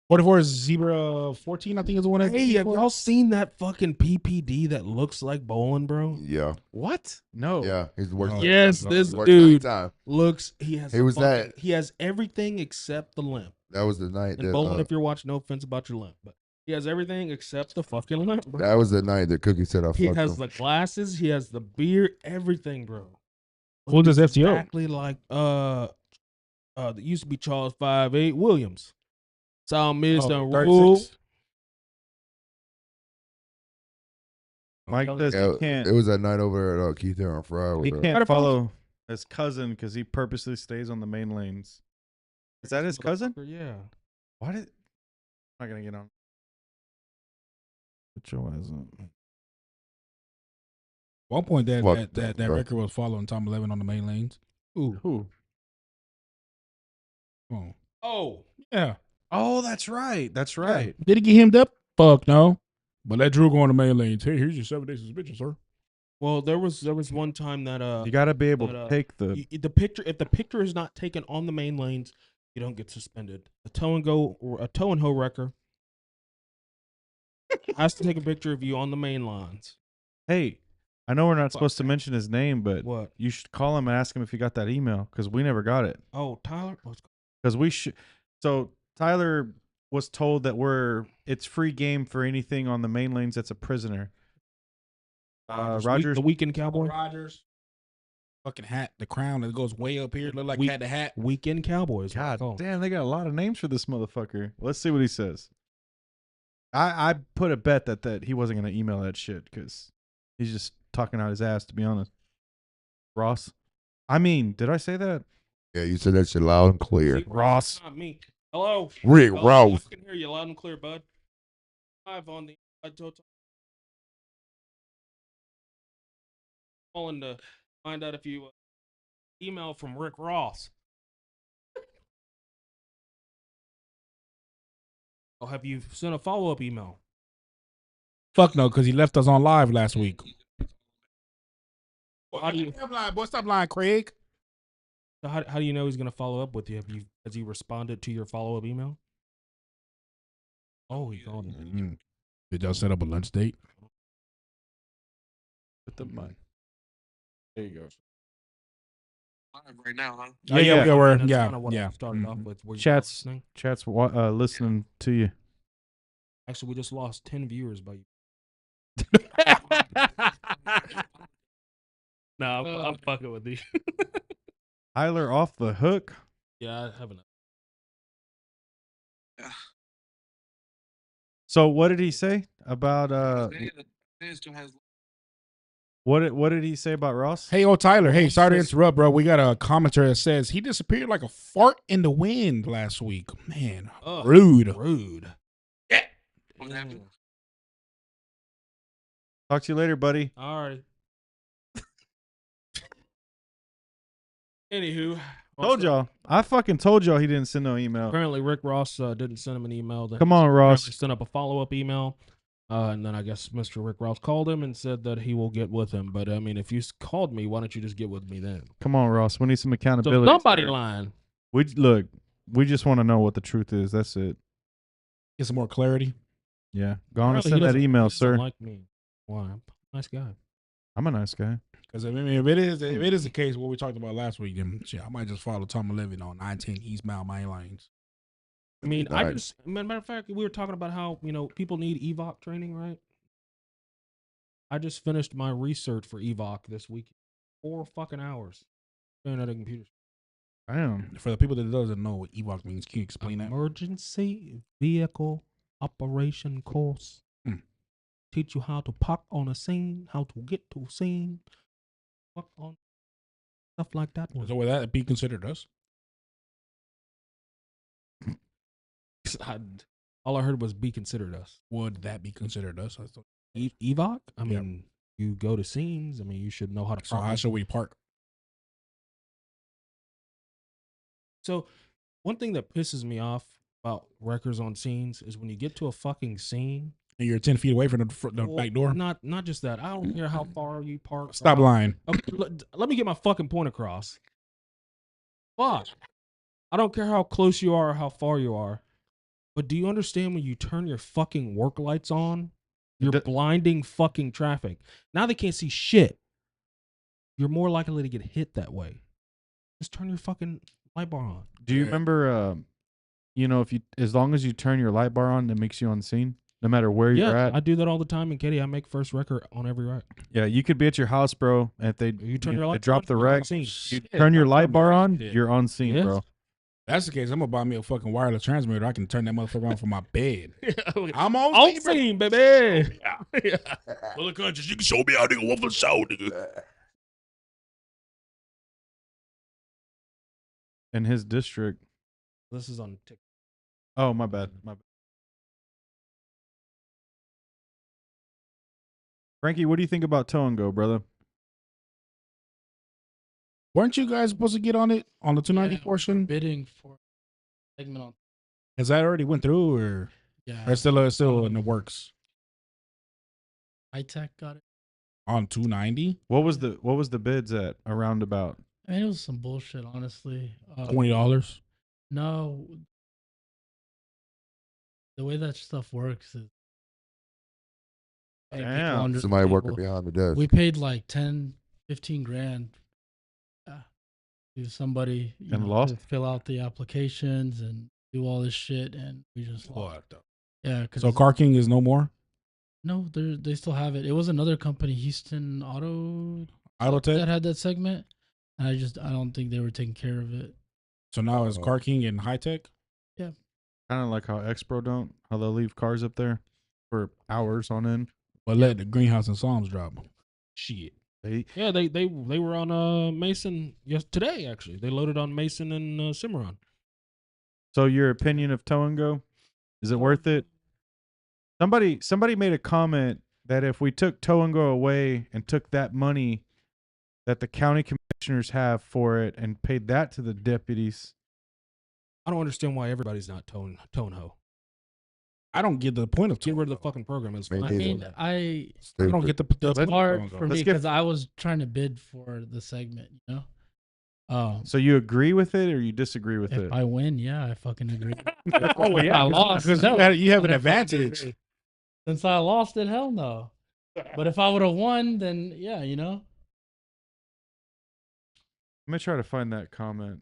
44 is zebra 14. I think is the one. Hey, have y'all seen that fucking PPD that looks like bowling, bro? Yeah. What? No. Yeah. He's the worst. Oh, Yes, no, this worst dude time. looks. He has. He a was fucking- that- He has everything except the limp. That was the night And that. bowling, if you're watching, no offense about your limp, but he has everything except the fucking limp, bro. That was the night that Cookie said I He fucked has him. the glasses. He has the beard. Everything, bro. Who does FTO? Exactly like that used to be Charles 5'8" Williams. Sound Miss and Rule. 36. Mike says Yeah, he can't. it was that night over there at Keith there on Friday. He with, can't follow his cousin because he purposely stays on the main lanes. Is that his cousin? Yeah. Why did? I'm not gonna get on. Put your eyes on. One point that Fuck that bro. record was following Tom 11 on the main lanes. Who? Oh, Oh, yeah. Oh, that's right. That's right. Did he get hemmed up? Fuck no. But let Drew go on the main lanes. Hey, here's your 7-day suspension, sir. well, there was one time that You got to be able But, to take the. the picture, if the picture is not taken on the main lanes, you don't get suspended. A tow and go or a tow and hoe wrecker has to take a picture of you on the main lines. Hey, I know we're not Fuck supposed to mention his name, but What? you should call him and ask him if he got that email because we never got it. Oh, Tyler. Because we should. So Tyler was told that it's free game for anything on the main lanes that's a prisoner. Rogers. the weekend cowboy. Rogers. Fucking hat, the crown that goes way up here. Look like We- had the hat. Weekend Cowboys. God damn, they got a lot of names for this motherfucker. Let's see what he says. I put a bet that he wasn't gonna email that shit because he's just talking out his ass. To be honest, Ross. I mean, did I say that? Yeah, you said that shit loud and clear. See, Ross. Not me. Hello. Rick Oh, Ross. I can hear you loud and clear, bud. Live on the calling to find out if you email from Rick Ross. Oh, have you sent a follow-up email? Fuck no, because he left us on live last week. How do you Stop lying, boy. Stop lying, Craig. so how do you know he's going to follow up with you? Has he responded to your follow-up email? Oh, he called him. Did y'all set up a lunch date? Put the mic. There you go. Live right now, huh? Yeah, yeah. we're That's yeah, kinda what I yeah. started off Mhm. with. Were you Chats. listening? Chat's listening to you. Actually, we just lost 10 viewers by you. No, I'm fucking with you. Tyler off the hook. Yeah, I haven't. So what did he say about Man still has what did he say about Ross? Hey, Tyler. Hey, sorry to Says- interrupt, bro. We got a commenter that says he disappeared like a fart in the wind last week. Man, Ugh. rude. Rude. what happened. Talk to you later, buddy. All right. Anywho, Told y'all. I fucking told y'all he didn't send no email. Apparently, Rick Ross didn't send him an email. That Come on, apparently Ross. sent up a follow-up email. And then I guess Mr. Rick Rouse called him and said that he will get with him. But I mean, if you called me, why don't you just get with me then? Come on, Ross. We need some So accountability. somebody sir. lying. Look. We just want to know what the truth is. That's it. Get some more clarity. Yeah. Go on and Apparently send that he email, doesn't sir. Like me. Why? I'm a nice guy. I'm a nice guy. Because I mean, if it is the case what we talked about last week, then shit, I might just follow Tom Levin on 19 Eastbound Main Lanes. I mean, Nice. matter of fact, we were talking about how, people need EVOC training, right? I just finished my research for EVOC this week. 4 fucking hours staring at a computer. Damn. For the people that doesn't know what EVOC means, can you explain that? Emergency Vehicle Operation Course. Teach you how to park on a scene, how to get to a scene, fuck on stuff like that. So would that be considered us? All I heard was be considered us. Would that be considered us? I thought- EVOC? I Yeah. mean, you go to scenes. I mean, you should know how to So park. how should we park? So, one thing that pisses me off about wreckers on scenes is when you get to a fucking scene. And you're 10 feet away from the well, back door? Not just that. I don't care how far you park. Stop lying. Okay, let me get my fucking point across. Fuck. I don't care how close you are or how far you are. But do you understand when you turn your fucking work lights on, you're blinding fucking traffic. Now they can't see shit. You're more likely to get hit that way. Just turn your fucking light bar on. Do you remember, if you, as long as you turn your light bar on, it makes you on scene, no matter where you're at? I do that all the time. And Katie, I make first record on every wreck. Yeah, you could be at your house, bro. And if they turn your they light drop on, the you're on wreck, scene. you Shit, turn your I'm light bar on, shit. you're on scene, Yes. bro. That's the case. I'm gonna buy me a fucking wireless transmitter. I can turn that motherfucker on from my bed. I'm On on scene, scene, baby. Full of conscious. You can show me how nigga want for show, nigga. In his district. This is on TikTok. Oh, my bad. Frankie, what do you think about Toe and Go, brother? Weren't you guys supposed to get on it on the 290 Yeah, portion? bidding for segment on. Has that already went through, or Yeah, it's still in the works high tech got it. on 290? What was the bids at around about? I mean, it was some bullshit, honestly. $20. No, the way that stuff works is paying people Damn. under the Somebody working table. behind the desk. We paid like 10, 15 grand to somebody And lost? to fill out the applications and do all this shit, and we just lost. What? Yeah, because So Car King is no more? no, they still have it. It was another company, Houston Auto, Autotech? that had that segment, and I don't think they were taking care of it. So now it's Oh. Car King and High Tech? Kind of like how Expro don't, how they'll leave cars up there for hours on end. But let the Greenhouse and Psalms drop. Shit. Yeah, they were on Mason today actually. They loaded on Mason and Cimarron. So your opinion of Toe and Go, is it worth it? Somebody made a comment that if we took Toe and Go away and took that money that the county commissioners have for it and paid that to the deputies. I don't understand why everybody's not tone ho. I don't get the point of Get rid of the fucking program. It's Me fine. I neither. mean, I Stupid. don't get the it's point hard of for Toe and me Let's get- because I was trying to bid for the segment, you know. So you agree with it or you disagree with If it? I win, yeah, I fucking agree. Oh, If I lost, no. you have an I fucking advantage. agree. Since I lost it, hell no. But if I would have won, then yeah, you know. Let me try to find that comment.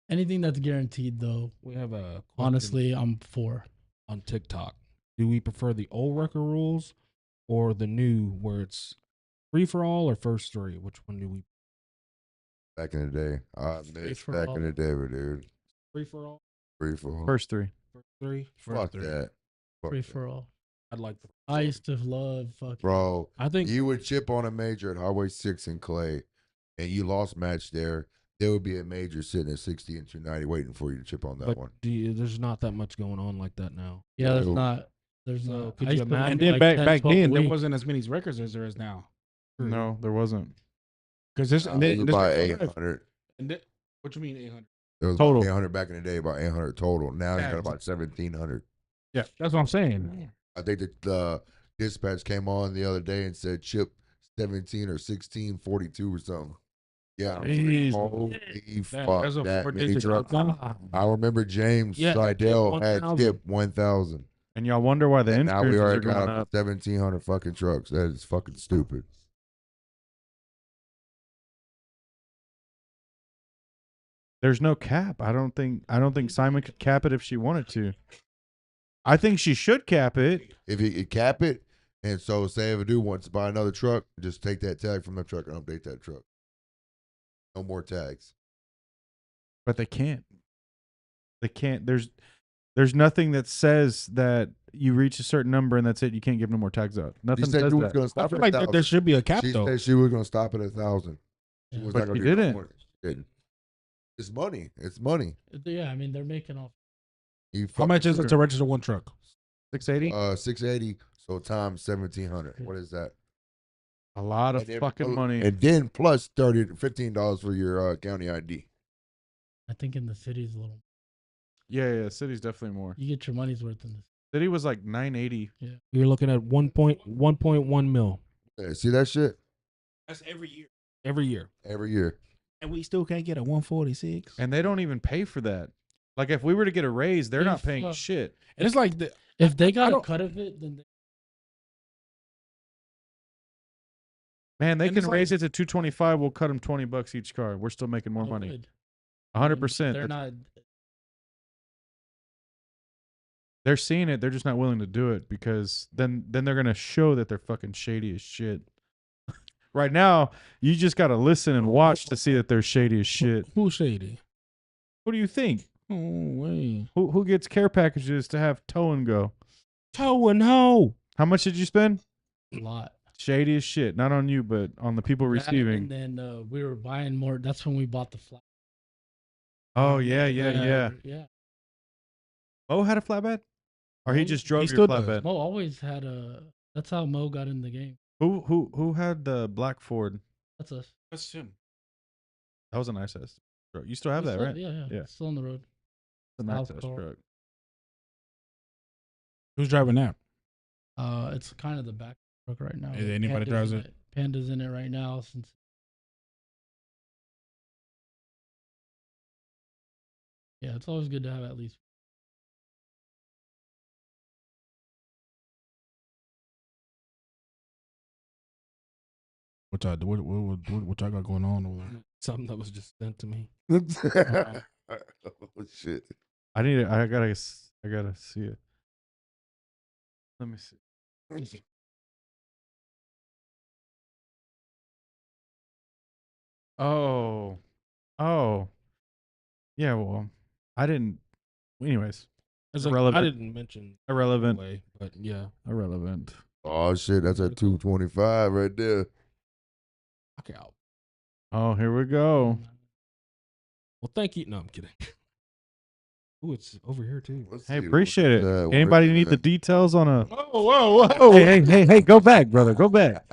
Anything that's guaranteed, though, We have a question honestly, I'm for. on TikTok. Do we prefer the old record rules or the new where it's free for all or first three? Which one do we Back in the day. I Free miss for back all. in the day, dude. free for all? Free for all. First three. First three? Fuck three. that. Fuck Free that. for all. I'd like the I used to love fucking. Bro, I think you would chip on a major at Highway 6 in Clay, and you lost match there. There would be a major sitting at 60 and 290 waiting for you to chip on that but one. there's not that much going on like that now. Yeah, there's So- not. There's So not. could I you used to imagine- And do then like back 10, back 12 a then there week. wasn't as many records as there is now. No, there wasn't. Because this I and then was this- about 800. and thi- what you mean 800? It was Total. about 800 back in the day, about 800 total. Now you got Tags. about 1,700. That's what I'm saying. I think that the dispatch came on the other day and said chip 17 or 1642 or something. Yeah. Jeez. Holy Damn, fuck, there's a that many 4-digit trucks. number. I remember James Yeah, Seidel had 1,000. chip 1,000. And y'all wonder why the And now we insurances are already going got up. up to 1,700 fucking trucks. That is fucking stupid. There's no cap. I don't think Simon could cap it if she wanted to. I think she should cap it. If you cap it, and so say if a dude wants to buy another truck, just take that tag from the truck and update that truck. No more tags. But they can't. They can't. There's nothing that says that you reach a certain number and that's it. You can't give no more tags out. She Nothing said says she was that. going to I stop feel at like 1,000. there should be a cap She though. said she was going to stop at 1,000. She Yeah. was But not going she to do didn't. more. She didn't. It's money. It's money. Yeah, I mean they're making off. You How much is it fucking- to register one truck? 680. 680. So times 1,700. What is that? A lot of And then- fucking money. And then plus $15 for your county ID. I think in the city's a little. Yeah. City's definitely more. You get your money's worth in this. City was like 980. You're looking at 1.1 mil Yeah, see that shit That's every year, every year. every year. and we still can't get a 146. And they don't even pay for that. Like if we were to get a raise, they're not If, paying shit. And it's like the, If they got a don't- cut of it, then Man, they And can it's raise it to 225. We'll cut them $20 each car. We're still making more they money. would. 100%. They're not. They're seeing it. They're just not willing to do it because then they're gonna show that they're fucking shady as shit. Right now, you just gotta listen and watch to see that they're shady as shit. who's shady? Who do you think? Oh wait, Who gets care packages to have tow and go? Toe and hoe. How much did you spend? A lot. Shady as shit. Not on you, but on the people That, receiving. And then we were buying more. That's when we bought the flat. Oh yeah. Yeah. Mo had a flatbed, or he Mo- just drove he your still does. flatbed. Mo always had a. That's how Mo got in the game. Who had the black Ford? That's us. that's him. That was a nice ass truck. You still have We that, still- right? Yeah. Yeah. Still on the road. It's a nice South ass car. truck. Who's driving that? It's kind of the back truck right now. Is anybody drives it? Panda's in it right now since. Yeah, it's always good to have at least. What y'all got going on over there? Something that was just sent to me. Oh shit. I need it. I gotta see it. Let me see. Oh. Yeah, well, I didn't. Anyways, It's like, Irrelevant. I didn't mention irrelevant. way, but yeah. Irrelevant. Oh shit, that's at 225 right there. Okay. Out. Oh, here we go. Well, thank you. No, I'm kidding. Ooh, it's over here too. Let's Hey, see, appreciate it. where's that? Anybody Where's need the that? details on a? Whoa! Hey, go back, brother. Go back.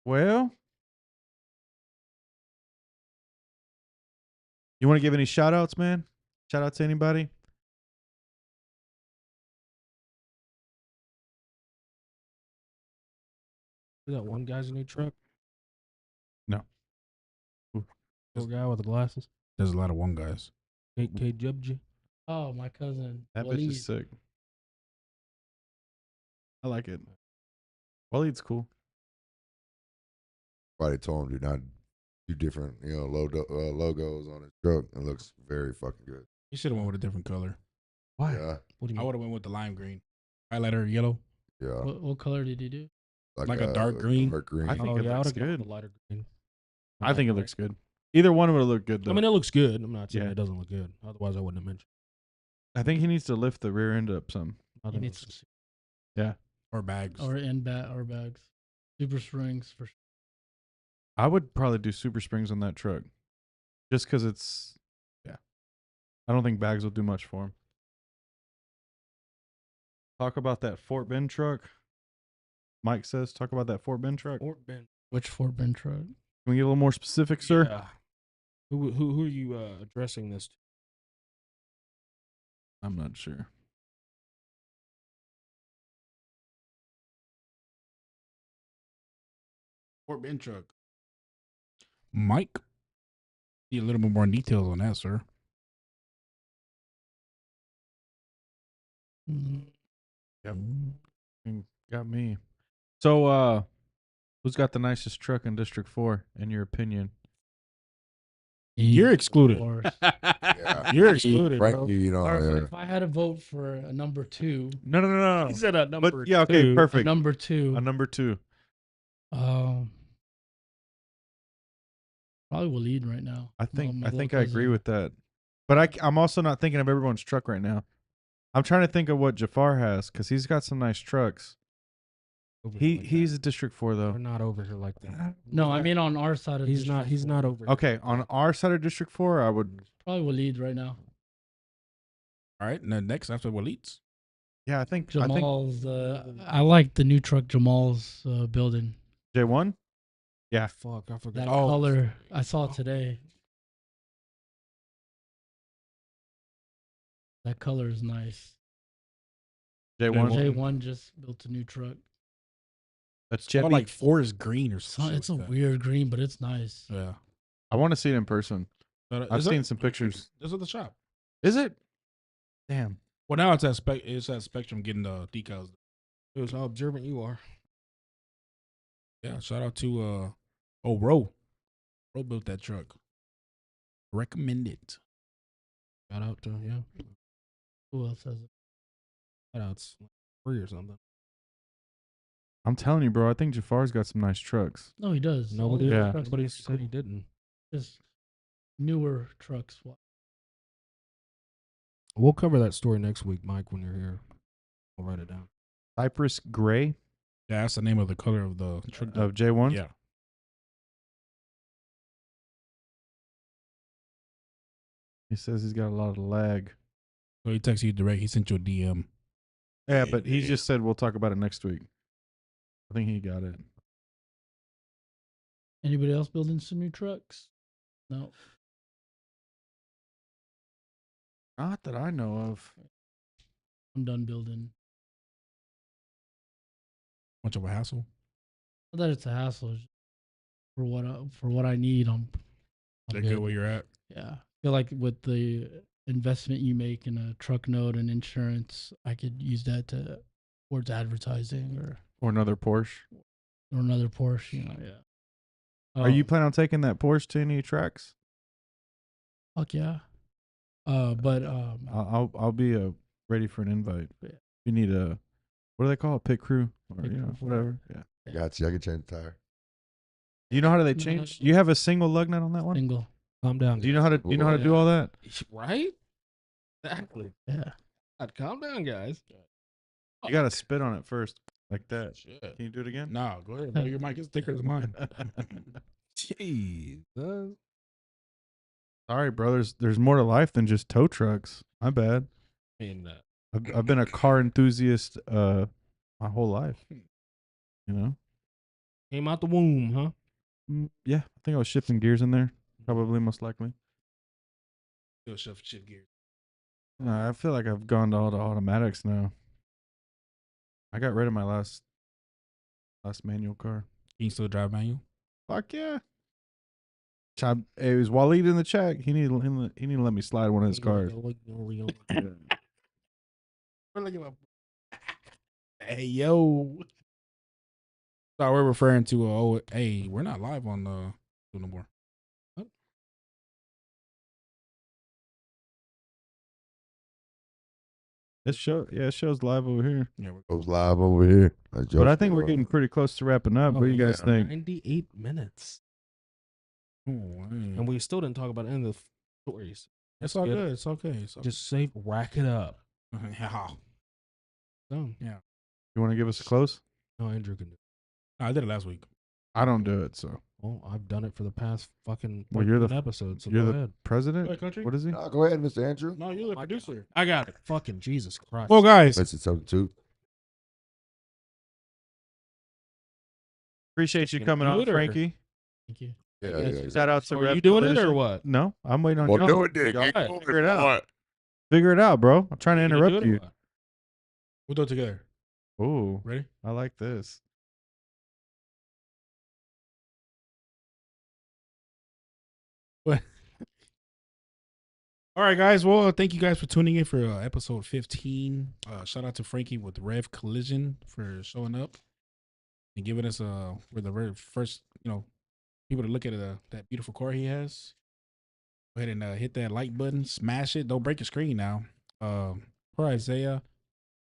Well, you want to give any shout outs, man? Shout out to anybody? Is that one guy's new truck? No. Poor guy with the glasses. There's a lot of one guys. K Jubji. Oh, my cousin. That bitch Waleed. is sick. I like it. Waleed's cool. Somebody told him do not do different, logos on his truck. It looks very fucking good. You should have went with a different color. Why? Yeah, What do you I mean? would have went with the lime green, highlighter yellow. yeah. What color did he do? Like a dark green? Dark green. I think Oh, it yeah, I looks would've gone good. with the lighter green. I think it looks good. Either one would have looked good, though. I mean, it looks good. I'm not saying Yeah. it doesn't look good. Otherwise, I wouldn't have mentioned. I think he needs to lift the rear end up some. I He think it needs looks- Or bags. or or bags. Super springs for sure. I would probably do super springs on that truck. Just because it's, yeah. I don't think bags will do much for him. Talk about that Fort Bend truck. Mike says. Talk about that Fort Bend truck. Fort Bend. Which Fort Bend truck? Can we get a little more specific, sir? Yeah. Who are you addressing this to? I'm not sure. Fort Bend truck. Mike, need a little bit more details on that, sir. Yep. Got me. So, who's got the nicest truck in District 4, in your opinion? You're excluded. Of course. Yeah. You're excluded, bro. Frankie, you know, Or yeah. if I had to vote for a number 2, No. He said a number But yeah, okay, two. a perfect. number 2, A number 2. probably Waleed right now. I think My I little think I agree cousin. with that. But I'm also not thinking of everyone's truck right now. I'm trying to think of what Jafar has because he's got some nice trucks. Over here like He's that. a District 4 though. We're not over here like that. No, I mean on our side of He's District not. He's 4. not over. Here Okay, like on that. our side of District 4, I would. Probably Waleed right now. All right, and then next after Waleed's. Yeah, I think Jamal's. I like the new truck Jamal's building. J1. Yeah, Fuck, I forgot. That Oh. color I saw it today. That color is nice. J1. J1 just built a new truck. That's It's called Jeppy. like forest green or something. It's a weird green, but it's nice. Yeah. I want to see it in person. But, I've seen some pictures. This is the shop. Is it? Damn. Well, now it's at Spectrum getting the decals. It was how observant you are. Yeah, shout out to Ro. Ro built that truck. Recommend it. Shout out to Who else has it? shout outs free or something. I'm telling you, bro. I think Jafar's got some nice trucks. No, he does. All Nobody. his Yeah. trucks Nobody are said he cool. didn't. Just newer trucks. We'll cover that story next week, Mike, when you're here. I'll write it down. Cypress Gray Yeah, that's the name of the color of the truck. of J1. Yeah. He says he's got a lot of lag. So he texted you direct. He sent you a DM. Yeah, but he just said we'll talk about it next week. I think he got it. Anybody else building some new trucks? No. Not that I know of. I'm done building. Much of a hassle. Not that it's a hassle. For what I need, I'm They're good. good where you're at. Yeah. I feel like with the investment you make in a truck note and insurance, I could use that towards advertising Or another Porsche. or another Porsche. Yeah. Are you planning on taking that Porsche to any tracks? Fuck yeah. But I'll be ready for an invite. Yeah. You need a, what do they call it? Pit crew or Pit crew for it. whatever. Yeah. I got you. I can change the tire. Do you know how do they No, change? You have a single lug nut on that one? single. Calm down. Do you know how to do all that? Right? Exactly. Yeah. Calm down, guys. You got to spit on it first, like that. Shit. Can you do it again? Nah, go ahead. Bro. Your mic is thicker than mine. Jeez. Sorry, bro. There's more to life than just tow trucks. My bad. I mean, I've been a car enthusiast my whole life. You know? came out the womb, huh? Yeah, I think I was shifting gears in there. Probably, most likely. Still shift gear. I feel like I've gone to all the automatics now. I got rid of my last manual car. Can you still drive manual? Fuck yeah. It was Waleed in the chat. He needed to let me slide one of his cars. Hey, yo. So we're referring to, hey, we're not live on no more. It shows live over here. Yeah, Goes live over here. But I think we're getting pretty close to wrapping up. Oh, What do you guys yeah. think? 98 minutes. And we still didn't talk about any of the stories. It's all good. It's okay. It's okay. Just say, rack it up. Yeah. Done. You want to give us a close? No, Andrew can do it. I did it last week. I don't do it, so. Well, I've done it for the past fucking Well, you're the 13 episodes, so you're go the ahead. president? Go ahead, country. What is he? No, go ahead, Mr. Andrew. No, you're the producer. I got it. Fucking Jesus Christ. Well, guys, Mr. Substitute. Appreciate you Gonna coming do on, it, or- Frankie. Thank you. Yeah, guess- yeah. Shout out to So are Ref you doing it or Collision. what? No, I'm waiting on Well, y'all. do it then. Y'all Get right. going, Figure it out. boy. Figure it out, bro. I'm trying to You gonna do interrupt it or you. what? We'll do it together. Ooh, Ready? I like this. All right, guys. Well, thank you guys for tuning in for episode 15. Shout out to Frankie with Rev Collision for showing up and giving us for the very first, people to look at that beautiful car he has. Go ahead and hit that like button, smash it. Don't break your screen now. Poor Isaiah.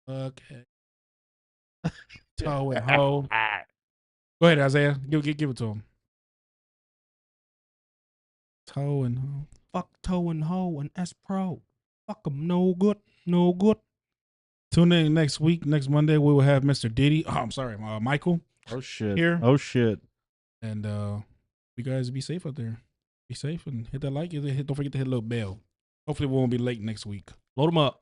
Okay. Toe and hoe. Go ahead, Isaiah. Give it to him. Toe and hoe. Fuck toe and hoe and S Pro. Fuck them, no good, no good. Tune in next week. Next Monday, we will have Mr. Diddy. Oh, I'm sorry, Michael Oh shit. here. Oh shit. And you guys be safe out there. Be safe and hit that like. Don't forget to hit a little bell. Hopefully, we won't be late next week. Load them up.